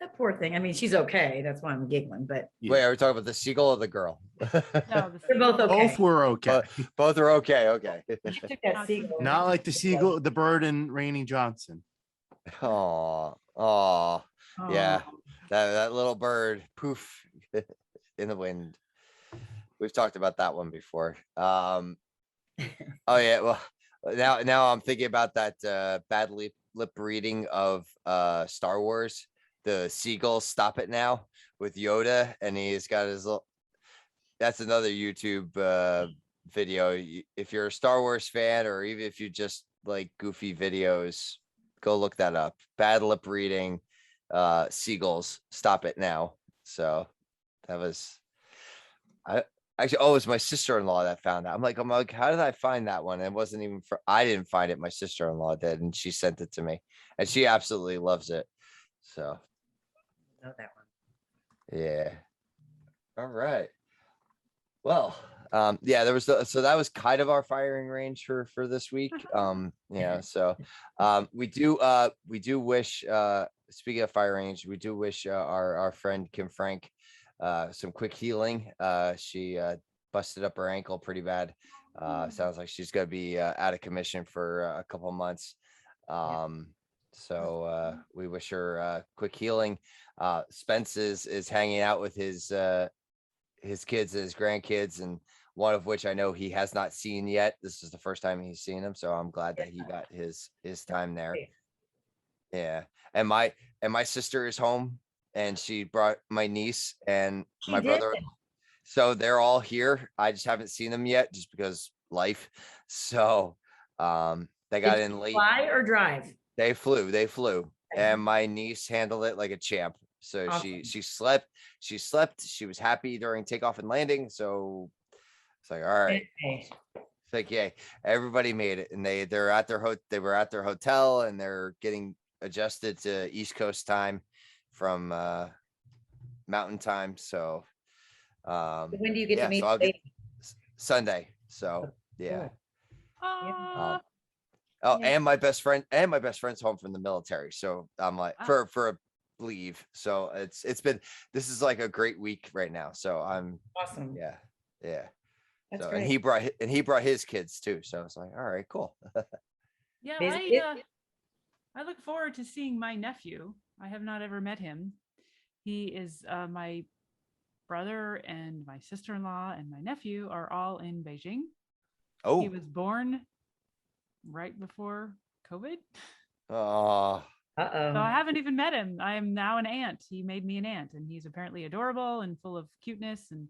That poor thing. I mean, she's okay. That's why I'm giggling, but Wait, are we talking about the seagull or the girl? No, the they're both seagull- okay. Both were okay. Both are okay. Okay. She took that seagull. Not like the seagull, the bird, and Rainey Johnson. Oh, Oh. yeah. That little bird, poof, in the wind. We've talked about that one before. Oh yeah. Well, now I'm thinking about that bad lip reading of Star Wars. The seagull, stop it now, with Yoda, and he's got his little. That's another YouTube video. If you're a Star Wars fan, or even if you just like goofy videos, go look that up. Bad lip reading, seagulls, stop it now. So that was, it was my sister-in-law that found that. I'm like, how did I find that one? It wasn't even I didn't find it. My sister-in-law did, and she sent it to me, and she absolutely loves it. So. Know that one. Yeah. All right. Well, yeah, there was so that was kind of our firing range for this week. Yeah, so we do wish speaking of fire range, we do wish our friend Kim Frank some quick healing. She busted up her ankle pretty bad. Sounds like she's going to be out of commission for a couple of months. So we wish her quick healing. Spence is hanging out with his kids and his grandkids, and one of which I know he has not seen yet. This is the first time he's seen them, so I'm glad that he got his time there. Yeah, and my sister is home, and she brought my niece and my brother. So they're all here. I just haven't seen them yet, just because life. So they got in late. Fly or drive? They flew, and my niece handled it like a champ. So Awesome. she slept. She was happy during takeoff and landing. So it's like, all right. Okay. It's like, yeah, everybody made it, and they were at their hotel, and they're getting adjusted to East Coast time from Mountain time. So When do you get to meet? so I'll get Sunday. So yeah. Ah, Oh, Yeah. and my best friend's home from the military. So I'm like for a leave. So this is like a great week right now. So I'm Awesome. yeah. That's So great. and he brought his kids too. So it's like, all right, cool. yeah, Busy? I look forward to seeing my nephew. I have not ever met him. He is my brother, and my sister-in-law and my nephew are all in Beijing. Oh, He was born right before COVID. oh, So I Uh-oh. haven't even met him. I am now an aunt. He made me an aunt, and he's apparently adorable and full of cuteness, and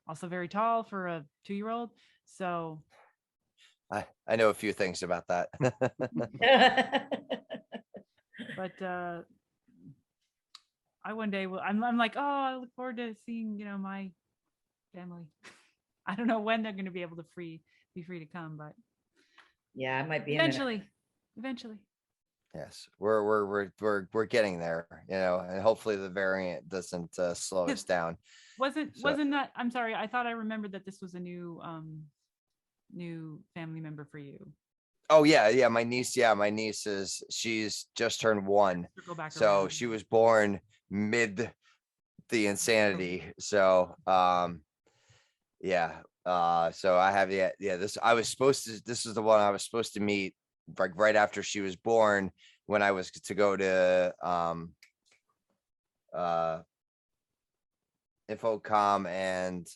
also very tall for a 2-year-old. So I know a few things about that. but I one day will. I'm like, oh, I look forward to seeing my family. I don't know when they're going to be able to be free to come, but Yeah, I might be eventually. Yes, we're getting there, and hopefully the variant doesn't slow us down. Wasn't So- that? I'm sorry. I thought I remembered that this was a new family member for you. Oh yeah, my niece. Yeah, my niece she's just turned 1, Circle back so around. she was born mid the insanity. So yeah. So I have this is the one I was supposed to meet like right after she was born, when I was to go to Infocom and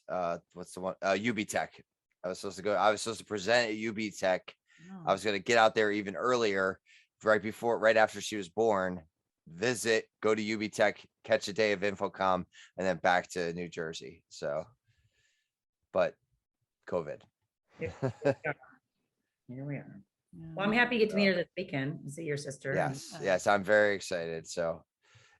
what's the one UB Tech. I was supposed to present at UB Tech. I was going to get out there even earlier, right after she was born, visit, go to UB Tech, catch a day of Infocom, and then back to New Jersey. So, but COVID. Here we are. Yeah. Well, I'm happy you get to meet her this weekend and see your sister. Yes, I'm very excited. So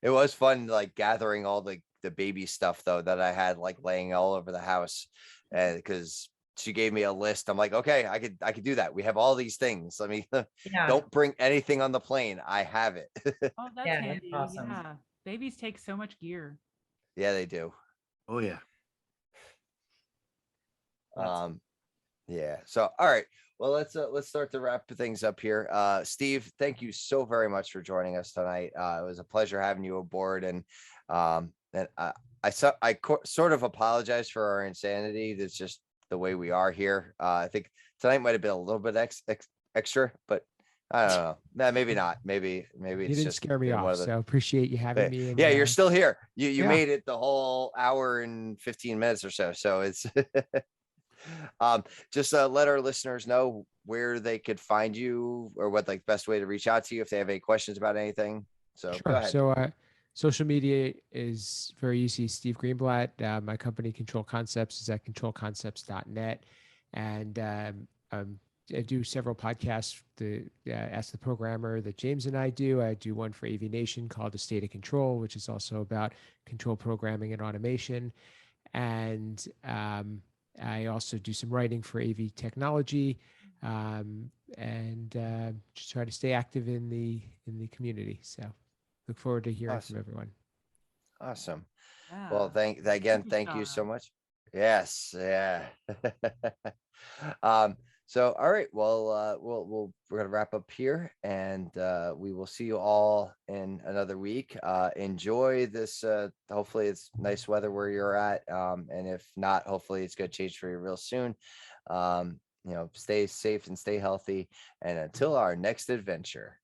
it was fun, like gathering all the baby stuff though that I had like laying all over the house, and because she gave me a list. I'm like, okay, I could do that. We have all these things. Let me Yeah. don't bring anything on the plane. I have it. Oh, that's Yeah, that's handy. awesome. Yeah. Babies take so much gear. Yeah, they do. Oh yeah. Yeah. So, all right. Well, let's start to wrap things up here. Steve, thank you so very much for joining us tonight. It was a pleasure having you aboard, and I sort of apologize for our insanity. That's just the way we are here. I think tonight might have been a little bit extra, but I don't know. Nah, maybe not. Maybe You it's didn't just scare me been one off, of the- so appreciate you having me. And, yeah, you're still here. You yeah. made it the whole hour and 15 minutes or so. So it's just let our listeners know where they could find you, or what like best way to reach out to you if they have any questions about anything. So go Sure. ahead. So social media is very easy. Steve Greenblatt. My company Control Concepts is at controlconcepts.net. And I do several podcasts, Ask the Programmer, that James and I do. I do one for AV Nation called The State of Control, which is also about control programming and automation. And I also do some writing for AV Technology, and just try to stay active in the community. So look forward to hearing Awesome. from everyone. Awesome. Yeah. Well, thank you so Superstar. much. Yes. Yeah. So, all right, well, we're gonna wrap up here, and we will see you all in another week. Enjoy this. Hopefully, it's nice weather where you're at, and if not, hopefully, it's gonna change for you real soon. Stay safe and stay healthy, and until our next adventure.